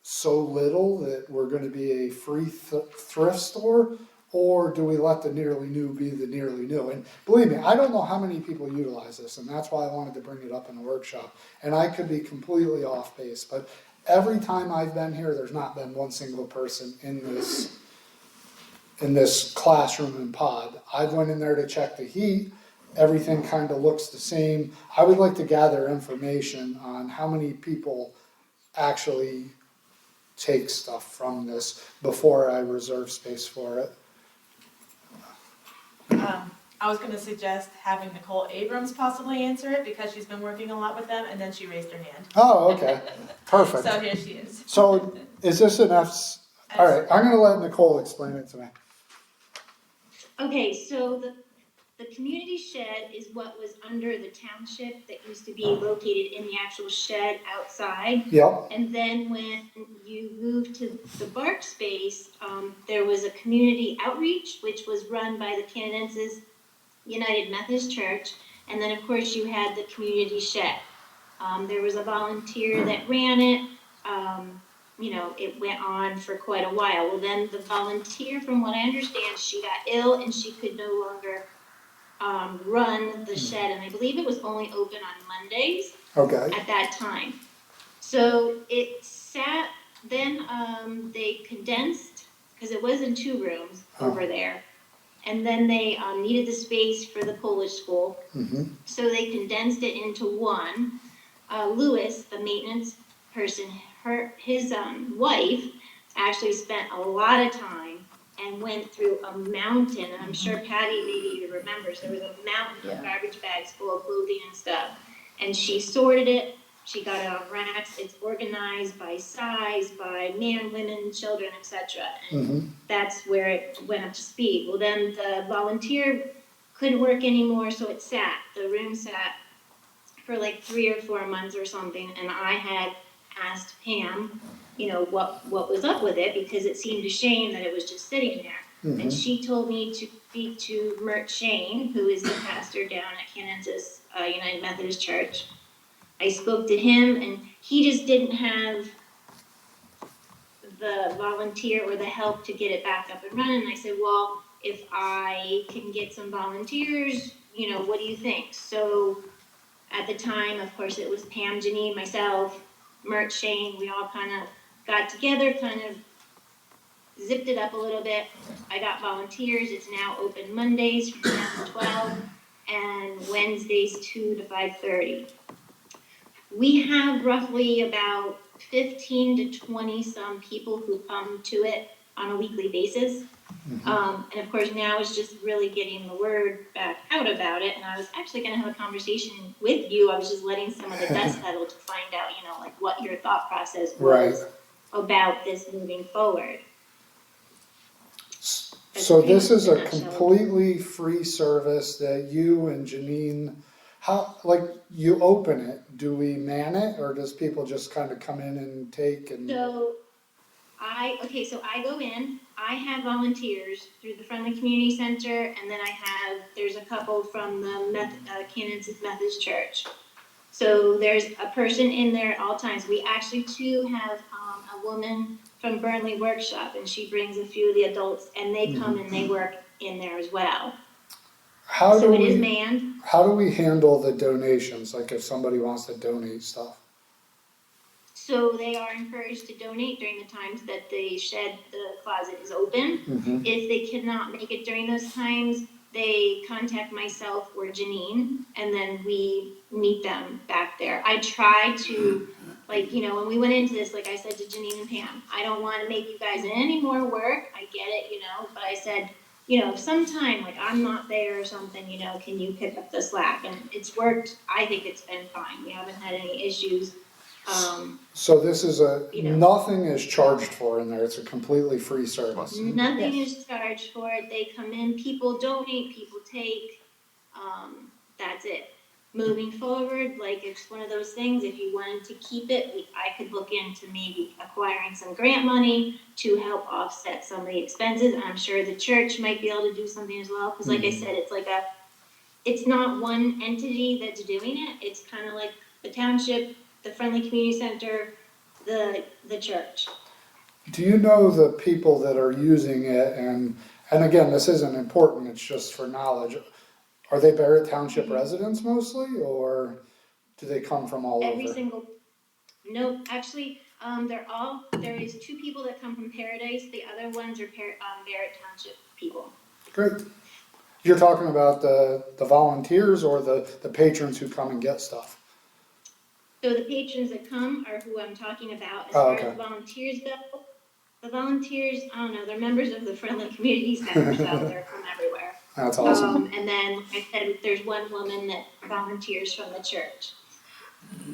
so little that we're going to be a free thrift store, or do we let the Nearly New be the Nearly New? And believe me, I don't know how many people utilize this, and that's why I wanted to bring it up in the workshop. And I could be completely off base, but every time I've been here, there's not been one single person in this classroom and pod. I went in there to check the heat. Everything kind of looks the same. I would like to gather information on how many people actually take stuff from this before I reserve space for it. I was gonna suggest having Nicole Abrams possibly answer it because she's been working a lot with them, and then she raised her hand. Oh, okay, perfect. So here she is. So is this an all right, I'm gonna let Nicole explain it to me. Okay, so the community shed is what was under the township that used to be located in the actual shed outside. Yep. And then when you moved to the Bark space, there was a community outreach, which was run by the Canadenses United Methodist Church. And then, of course, you had the community shed. There was a volunteer that ran it. It went on for quite a while. Well, then the volunteer, from what I understand, she got ill and she could no longer run the shed. And I believe it was only open on Mondays at that time. So it sat, then they condensed, because it was in 2 rooms over there. And then they needed the space for the Polish school. So they condensed it into one. Lewis, the maintenance person, his wife actually spent a lot of time and and went through a mountain, and I'm sure Patty maybe even remembers, there was a mountain of garbage bags full of clothing and stuff. And she sorted it, she got it on racks, it's organized by size, by man, women, children, etc. And that's where it went up to speed. Well, then the volunteer couldn't work anymore, so it sat, the room sat for like 3 or 4 months or something, and I had asked Pam, you know, what was up with it, because it seemed a shame that it was just sitting there. And she told me to speak to Mert Shane, who is the pastor down at Kansas United Methodist Church. I spoke to him, and he just didn't have the volunteer or the help to get it back up and running. And I said, well, if I can get some volunteers, you know, what do you think? So at the time, of course, it was Pam, Janine, myself, Mert, Shane. We all kind of got together, kind of zipped it up a little bit. I got volunteers. It's now open Mondays from 10 to 12 and Wednesdays 2 to 5:30. We have roughly about 15 to 20 some people who come to it on a weekly basis. And of course now it's just really getting the word back out about it. And I was actually going to have a conversation with you. I was just letting some of the dust settle to find out, you know, like what your thought process was about this moving forward. So this is a completely free service that you and Janine, how, like, you open it, do we man it, or does people just kind of come in and take and? So I go in, I have volunteers through the Friendly Community Center, and then there's a couple from the Kansas Methodist Church. So there's a person in there at all times. We actually too have a woman from Burnley Workshop, and she brings a few of the adults, and they come and they work in there as well. So it is manned. How do we handle the donations, like if somebody wants to donate stuff? So they are encouraged to donate during the times that the closet is open. If they cannot make it during those times, they contact myself or Janine, and then we meet them back there. I try to, like, you know, when we went into this, like I said to Janine and Pam, I don't want to make you guys any more work. I get it, you know, but I said, you know, sometime, like, I'm not there or something, you know, can you pick up the slack? And it's worked. I think it's been fine. We haven't had any issues. So this is nothing is charged for in there, it's a completely free service. Nothing is charged for it, they come in, people donate, people take, that's it. Moving forward, like, it's one of those things, if you wanted to keep it, I could look into maybe acquiring some grant money to help offset some of the expenses. I'm sure the church might be able to do something as well, because like I said, it's not one entity that's doing it, it's kind of like the township, the Friendly Community Center, the church. Do you know the people that are using it, and again, this isn't important, it's just for knowledge, are they Barrett Township residents mostly, or do they come from all over? No, actually, there is 2 people that come from Paradise, the other ones are Barrett Township people. Great. You're talking about the volunteers or the patrons who come and get stuff? So the patrons that come are who I'm talking about. As far as volunteers go, the volunteers, I don't know, they're members of the Friendly Community Center, so they're from everywhere. That's awesome. And then, like I said, there's one woman that volunteers from the church.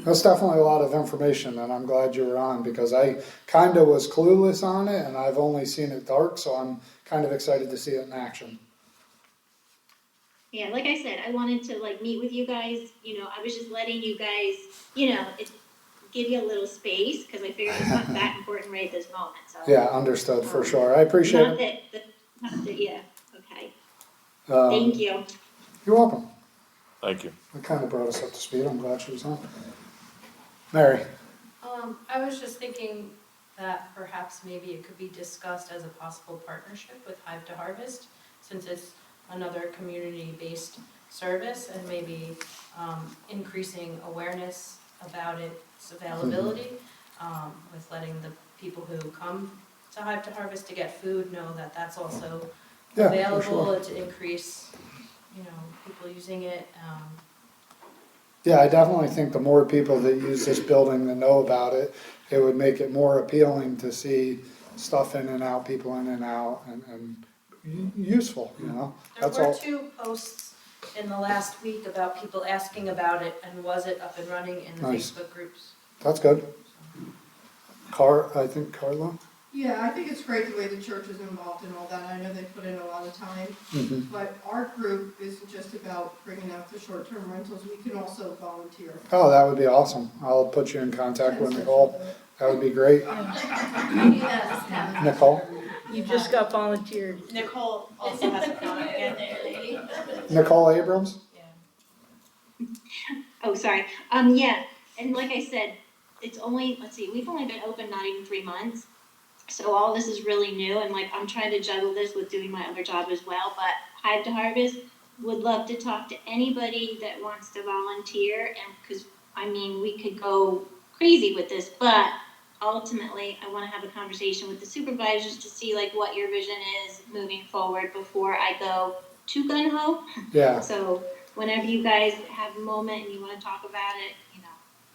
That's definitely a lot of information, and I'm glad you were on, because I kind of was clueless on it, and I've only seen it dark, so I'm kind of excited to see it in action. Yeah, like I said, I wanted to, like, meet with you guys, you know, I was just letting you guys, you know, give you a little space, because I figured it's not that important right at this moment, so. Yeah, understood, for sure, I appreciate it. Yeah, okay. Thank you. You're welcome. Thank you. It kind of brought us up to speed, I'm glad she was on. Mary? I was just thinking that perhaps maybe it could be discussed as a possible partnership with Hive to Harvest, since it's another community-based service, and maybe increasing awareness about its availability, with letting the people who come to Hive to Harvest to get food know that that's also available, to increase, you know, people using it. Yeah, I definitely think the more people that use this building that know about it, it would make it more appealing to see stuff in and out, people in and out, and useful, you know? There That's were all. 2 posts in the last week about people asking about it, and was it up and running in the Nice. Facebook groups? That's good. I think Carla? Yeah, I think it's great the way the church is involved in all that. I know they put in a lot of time. Mhm. But our group isn't just about bringing out the short-term rentals. We can also volunteer. Oh, that would be awesome. I'll put you in contact with Nicole. That would be great. Nicole? You just got volunteered. Nicole also has a comment again. Nicole Abrams? Oh, sorry. Yeah, and like I said, it's only, let's see, we've only been open not even 3 months. So all this is really new, and like, I'm trying to juggle this with doing my other job as well, but Hive to Harvest would love to talk to anybody that wants to volunteer, and, cause, I mean, we could go crazy with this, but ultimately, I wanna have a conversation with the supervisors to see like what your vision is moving forward before I go too gung-ho. Yeah. So whenever you guys have a moment and you wanna talk about it, you know,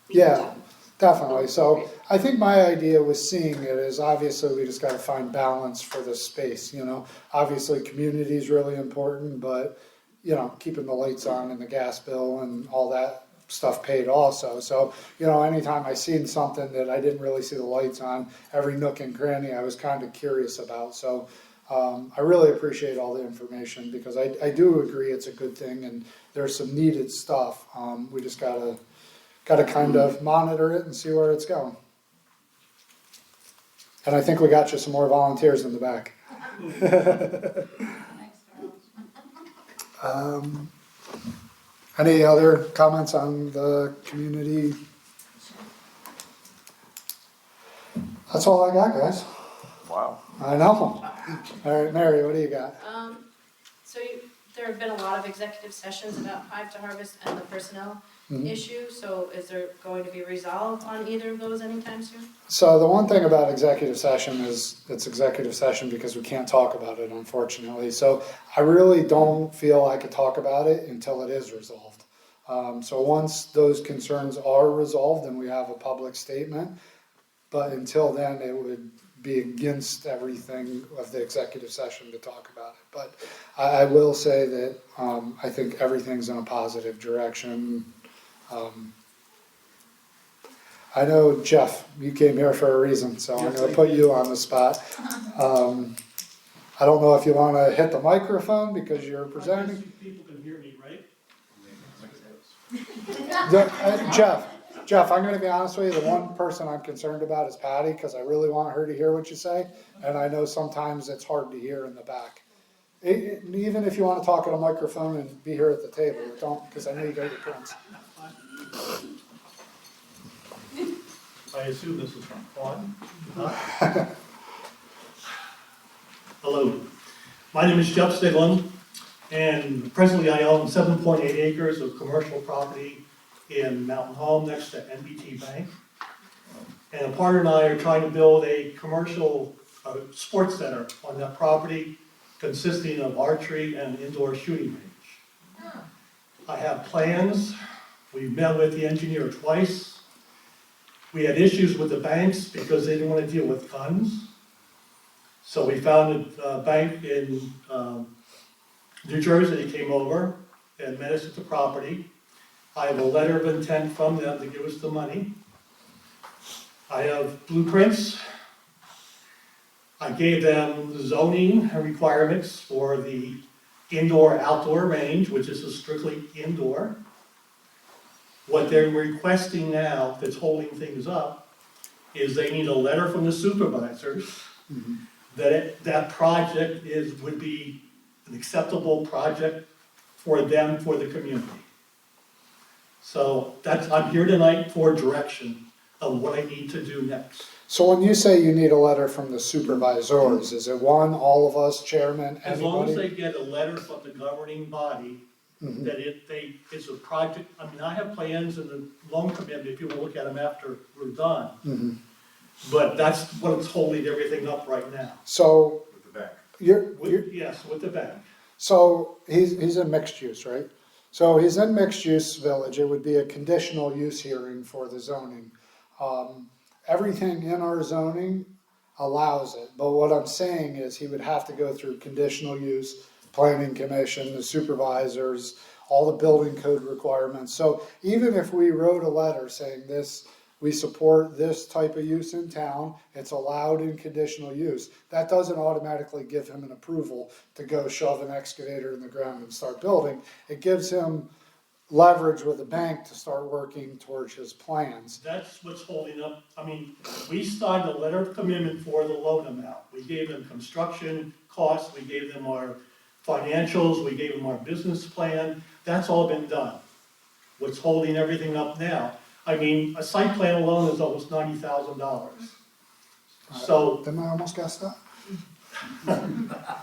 we can Yeah, talk. definitely. So I think my idea was seeing it as obviously we just gotta find balance for this space, you know? Obviously, community is really important, but, you know, keeping the lights on and the gas bill and all that stuff paid also. So, you know, anytime I seen something that I didn't really see the lights on, every nook and cranny, I was kind of curious about. So I really appreciate all the information because I do agree it's a good thing and there's some needed stuff. We just gotta kind of monitor it and see where it's going. And I think we got you some more volunteers in the back. Any other comments on the community? That's all I got, guys. Wow. I know. All right, Mary, what do you got? There have been a lot of executive sessions about Hive to Harvest and the personnel issue, so is there going to be resolve on either of those anytime soon? So the one thing about executive session is it's executive session because we can't talk about it, unfortunately. So I really don't feel I could talk about it until it is resolved. So once those concerns are resolved, then we have a public statement. But until then, it would be against everything of the executive session to talk about it. But I will say that I think everything's in a positive direction. I know, Jeff, you came here for a reason, so I'm going to put you on the spot. I don't know if you want to hit the microphone because you're presenting. People can hear me, right? Jeff, I'm going to be honest with you, the one person I'm concerned about is Patty because I really want her to hear what you say, and I know sometimes it's hard to hear in the back. Even if you want to talk at a microphone and be here at the table, don't, because I know you got your prints. I assume this is on. Hello, my name is Jeff Stiglin, and presently I own 7.8 acres of commercial property in Mountain Home next to NBT Bank. And a partner and I are trying to build a commercial sports center on that property consisting of archery and indoor shooting range. I have plans. We've met with the engineer twice. We had issues with the banks because they didn't want to deal with guns. So we found a bank in New Jersey that came over and met us at the property. I have a letter of intent from them to give us the money. I have blueprints. I gave them the zoning requirements for the indoor-outdoor range, which is a strictly indoor. What they're requesting now that's holding things up is they need a letter from the supervisors that that project would be an acceptable project for them, for the community. So I'm here tonight for direction of what I need to do next. So when you say you need a letter from the supervisors, is it one, all of us, chairman, As long as anybody? they get a letter from the governing body that it's a project, I mean, I have plans and a loan commitment if you want to look at them after we're done. But that's what's holding everything up right now. So With the bank. Yes, with the bank. So he's in mixed use, right? So he's in mixed use village. It would be a conditional use hearing for the zoning. Everything in our zoning, allows it. But what I'm saying is he would have to go through conditional use, planning commission, the supervisors, all the building code requirements. So even if we wrote a letter saying this, we support this type of use in town, it's allowed in conditional use, that doesn't automatically give him an approval to go shove an excavator in the ground and start building. It gives him leverage with the bank to start working towards his plans. That's what's holding up, I mean, we signed a letter of commitment for the loan amount. We gave them construction costs, we gave them our financials, we gave them our business plan, that's all been done. What's holding everything up now? I mean, a site plan alone is almost $90,000. So, Didn't I almost guess that?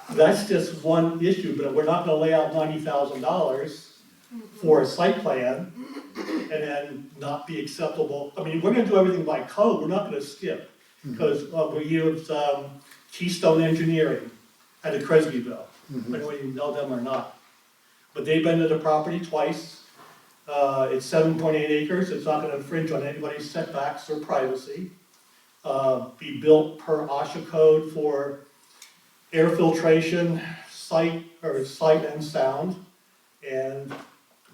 that's just one issue, but we're not gonna lay out $90,000 for a site plan and then not be acceptable. I mean, we're gonna do everything by code, we're not gonna skip. Because we used Keystone Engineering out of Cresbyville. I don't know if you know them or not. But they've been to the property twice. It's 7.8 acres, it's not gonna infringe on anybody's setbacks or privacy. Be built per OSHA code for air filtration, sight and sound. And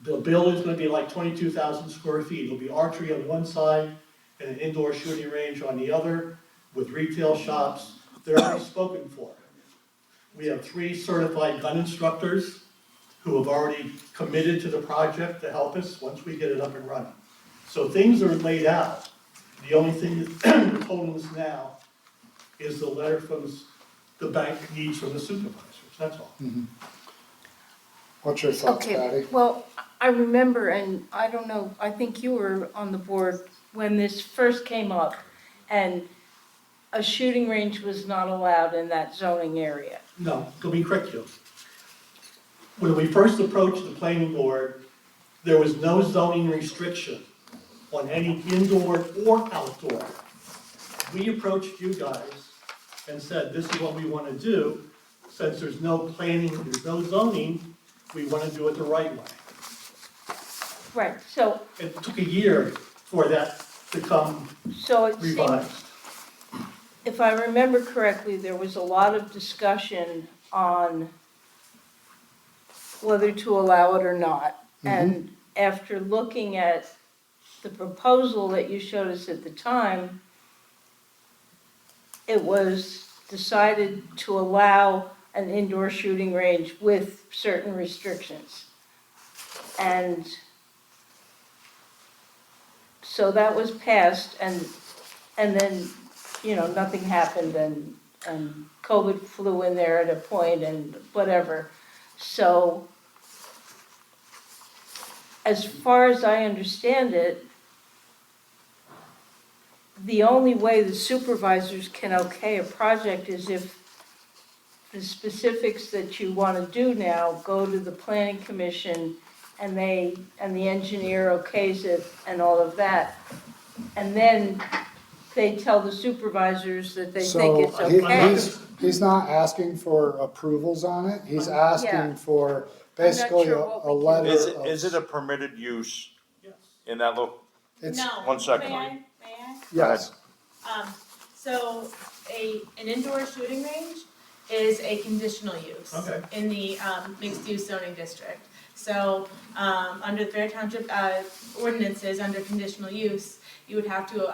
the building's gonna be like 22,000 square feet. It'll be archery on one side and an indoor shooting range on the other with retail shops. They're already spoken for. We have 3 certified gun instructors who have already committed to the project to help us once we get it up and running. So things are laid out. The only thing that's holding us now is the letter from the bank needs from the supervisors, that's all. What's your thoughts, Patty? Okay, well, I remember, and I don't know, I think you were on the board when this first came up, and a shooting range was not allowed in that zoning area. No, let me correct you. When we first approached the planning board, there was no zoning restriction on any indoor or outdoor. We approached you guys and said, this is what we want to do. Since there's no planning, there's no zoning, we want to do it the right way. Right, so, It took a year for that to come so it seemed, revised. if I remember correctly, there was a lot of discussion on whether to allow it or not. And after looking at the proposal that you showed us at the time, it was decided to allow an indoor shooting range with certain restrictions. And so that was passed, and then, you know, nothing happened, and COVID flew in there at a point and whatever. So, as far as I understand it, the only way the supervisors can okay a project is if the specifics that you want to do now go to the planning commission and the engineer okays it and all of that. And then they tell the supervisors that they think it's okay. He's not asking for approvals on it, he's asking for basically sure a letter of. Is it a permitted use Yes. in that little, It's- No. One second. May I? May I? Yes, So an indoor shooting range is a conditional use. Okay. In the mixed use zoning district. So under the Barrett Township ordinances, under conditional use, you would have to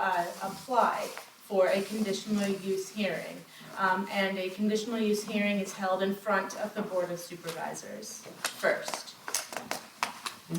apply for a conditional use hearing. And a conditional use hearing is held in front of the Board of Supervisors first.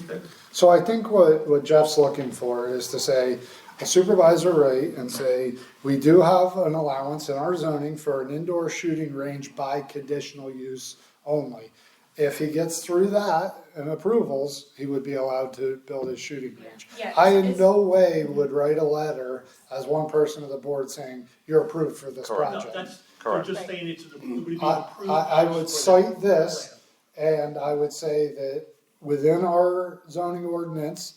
Okay. so I think what Jeff's looking for is to say, a supervisor rate and say, we do have an allowance in our zoning for an indoor shooting range by conditional use only. If he gets through that and approvals, he would be allowed to build his shooting range. Yeah, I in it's- no way would write a letter as one person of the board saying, you're approved for this Correct. No, project. that's, Correct. we're just saying it would be I approved. I as would for cite the this, plan. and I would say that within our zoning ordinance,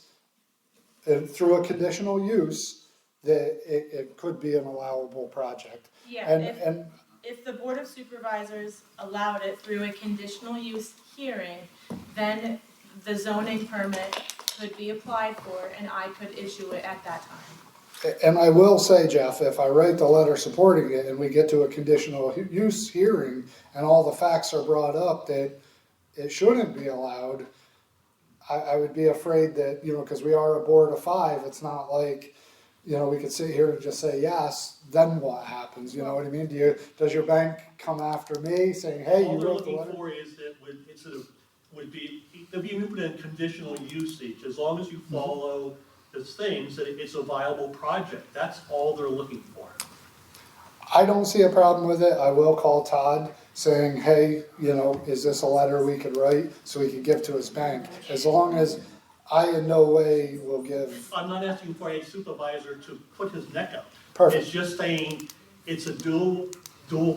and through a conditional use, that it could be an allowable project. Yeah, And if the Board of Supervisors allowed it through a conditional use hearing, then the zoning permit could be applied for and I could issue it at that time. And I will say, Jeff, if I write the letter supporting it and we get to a conditional use hearing and all the facts are brought up that it shouldn't be allowed, I would be afraid that, you know, because we are a board of 5, it's not like, you know, we could sit here and just say yes, then what happens, you know what I mean? Does your bank come after me saying, hey, All you they're wrote the looking letter? for is that would be, they'll be moving in conditional usage, as long as you follow the things, that it's a viable project, that's all they're looking for. I don't see a problem with it. I will call Todd saying, hey, you know, is this a letter we could write so he can give to his bank? As long as I in no way will give. I'm not asking for a supervisor to put his neck out. Perfect. It's just saying it's a dual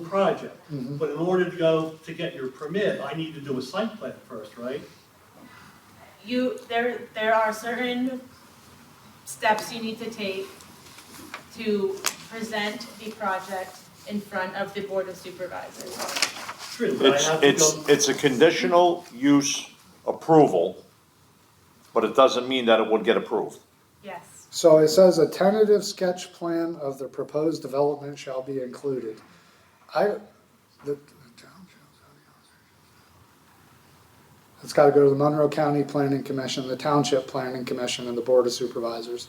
project. But in order to get your permit, I need to do a site plan first, right? There are certain steps you need to take to present the project in front of the Board of Supervisors. True, but I have to go. It's a conditional use approval, but it doesn't mean that it would get approved. Yes. So it says a tentative sketch plan of the proposed development shall be included. It's gotta go to the Monroe County Planning Commission, the Township Planning Commission, and the Board of Supervisors.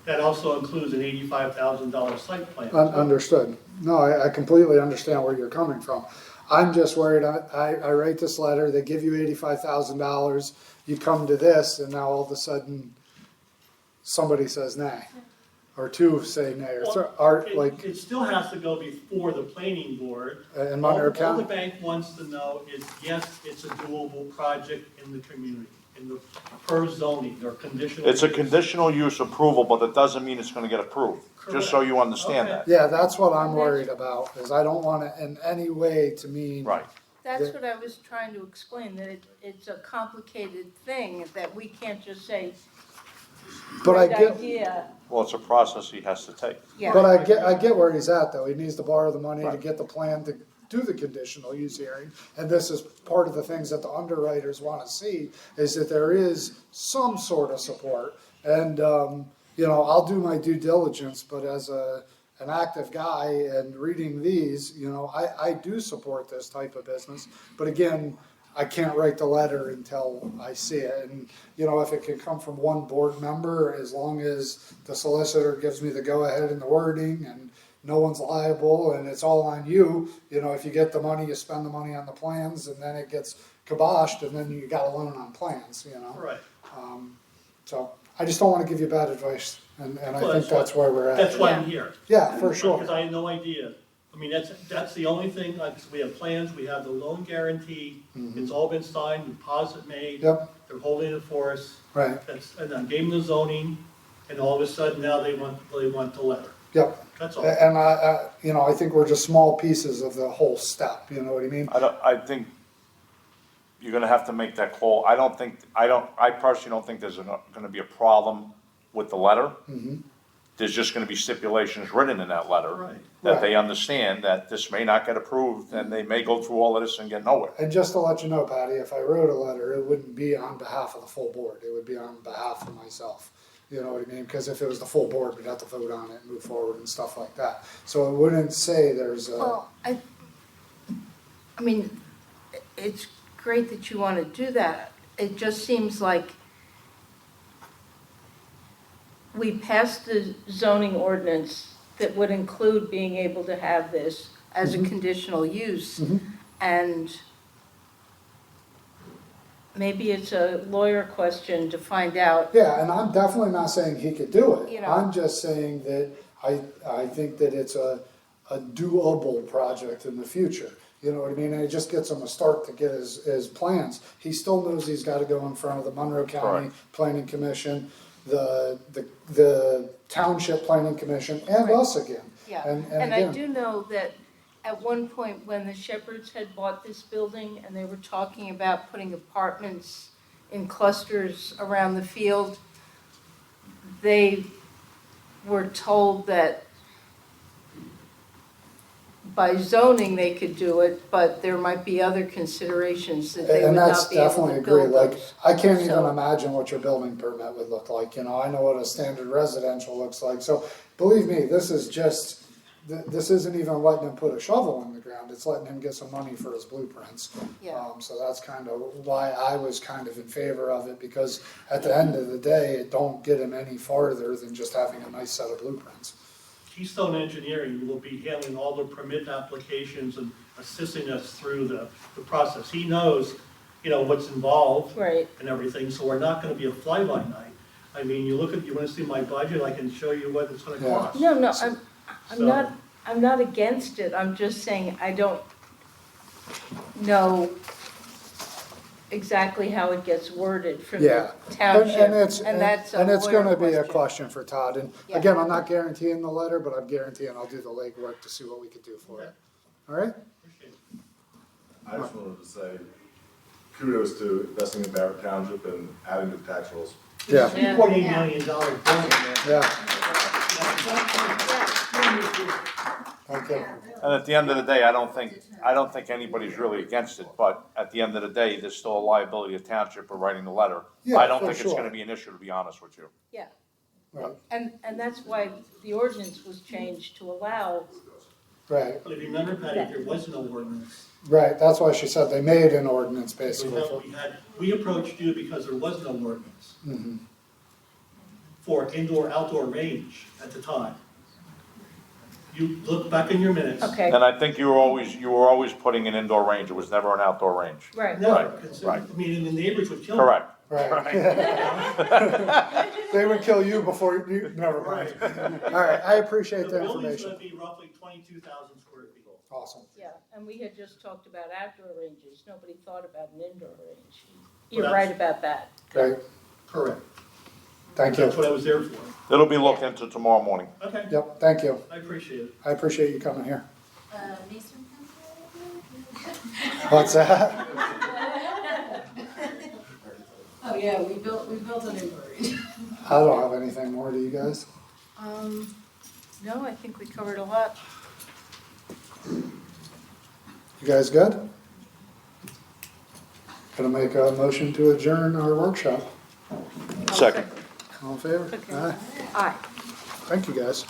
That also includes an $85,000 site plan. Understood. No, I completely understand where you're coming from. I'm just worried, I write this letter, they give you $85,000, you come to this, and now all of a sudden, somebody says nay. Or 2 say nay, It still has to go before the planning board. in Monroe All County. the bank wants to know is, yes, it's a doable project in the community, in the per zoning or conditional. It's a use. conditional use approval, but it doesn't mean it's gonna get approved, just so you understand Okay. that. Yeah, that's what I'm worried about, is I don't want it in any way to mean. Right. That's what I was trying to explain, that it's a complicated thing, that we can't just say, But I great get, idea, Well, it's a process he has to take. yeah. but I get where he's at, though. He needs to borrow the money to Right. get the plan to do the conditional use hearing. And this is part of the things that the underwriters wanna see, is that there is some sort of support. And, you know, I'll do my due diligence, but as an active guy and reading these, you know, I do support this type of business. But again, I can't write the letter until I see it. And, you know, if it can come from one board member, as long as the solicitor gives me the go-ahead in the wording and no one's liable and it's all on you, you know, if you get the money, you spend the money on the plans and then it gets kiboshed and then you got a loan on plans, you know? Right. So I just don't wanna give you bad advice, and I Well, think that's where we're at. That's why I'm here. Yeah, for sure. Because I had no idea. I mean, that's the only thing, like, we have plans, we have the loan guarantee, it's all been signed, deposit made. Yep, They're holding it for us. right, And I gave them the zoning, and all of a sudden now they want the letter. yep. That's all. And you know, I think we're just small pieces of the whole step, you know what I mean? I think you're gonna have to make that call. I personally don't think there's gonna be a problem with the letter. There's just gonna be stipulations written in that letter. Right. That they understand that this may not get approved, and they may go through all of this and get nowhere. And just to let you know, Patty, if I wrote a letter, it wouldn't be on behalf of the full board, it would be on behalf of myself. You know what I mean? Because if it was the full board, we'd have to vote on it and move forward and stuff like that. So it wouldn't say there's a. Well, I mean, it's great that you want to do that. It just seems like we passed the zoning ordinance that would include being able to have this as a conditional use. And maybe it's a lawyer question to find out. Yeah, and I'm definitely not saying he could do it. You know. I'm just saying that I think that it's a doable project in the future. You know what I mean? And it just gets him a start to get his plans. He still knows he's gotta go in front of the Monroe County Planning Commission, the Township Planning Commission, and us again. Yeah, And and I again, do know that at one point when the Shepherds had bought this building and they were talking about putting apartments in clusters around the field, they were told that by zoning, they could do it, but there might be other considerations that they would And that's not be able definitely to agree, build like, those. I can't even So- imagine what your building permit would look like, you know, I know what a standard residential looks like, so believe me, this is just, this isn't even letting him put a shovel in the ground, it's letting him get some money for his blueprints. Yeah. So that's kind of why I was kind of in favor of it, because at the end of the day, it don't get him any farther than just having a nice set of blueprints. Keystone Engineering will be handling all the permit applications and assisting us through the process. He knows, you know, what's involved Right. and everything, so we're not gonna be a fly-by-night. I mean, you wanna see my budget, I can show you what it's gonna Yeah. cost. No, So- I'm not against it, I'm just saying I don't know exactly how it gets worded from Yeah. the township, And it's, and that's a and it's lawyer gonna be a question. question for Todd, and Yeah. again, I'm not guaranteeing the letter, but I'm guaranteeing I'll do the legwork to see what we could do for it. All right? Appreciate it. I just wanted to say kudos to investing in Barrett Township and adding to the tax rolls. Yeah. It's a $3.8 million building. Yeah, thank you. And at the end of the day, I don't think anybody's really against it, but at the end of the day, there's still a liability of township for writing the letter. Yeah, I don't for think it's sure. gonna be an issue, to be honest with you. Yeah, Right, and that's why the ordinance was changed to allow, right, But if you remember, Patty, there was no ordinance. right, that's why she said they made an ordinance We basically. we approached you because there was no ordinance Mhm. for indoor, outdoor range at the time. You look back in your minutes. okay, And I think you were always putting an indoor range, it was never an outdoor range. right. Never, Right, because, right. I mean, the neighbors would kill me. Correct. Right. They would kill you before you, never mind. All right, I appreciate The the building's information. gonna be roughly 22,000 square feet. Awesome. Yeah, and we had just talked about outdoor ranges, nobody thought about an indoor range. Well, You're that's- right about that. Great, Correct. thank you. That's what I was there for. It'll be looked into tomorrow morning. Okay, Yep, thank you. I appreciate it. I appreciate you coming here. Mason What's that? Oh, yeah, we built a new bridge. I don't have anything more, do you guys? No, I think we covered a lot. You guys good? Gonna make a motion to adjourn our workshop. Second. All in favor? Okay. Aye. Aye. Thank you, guys.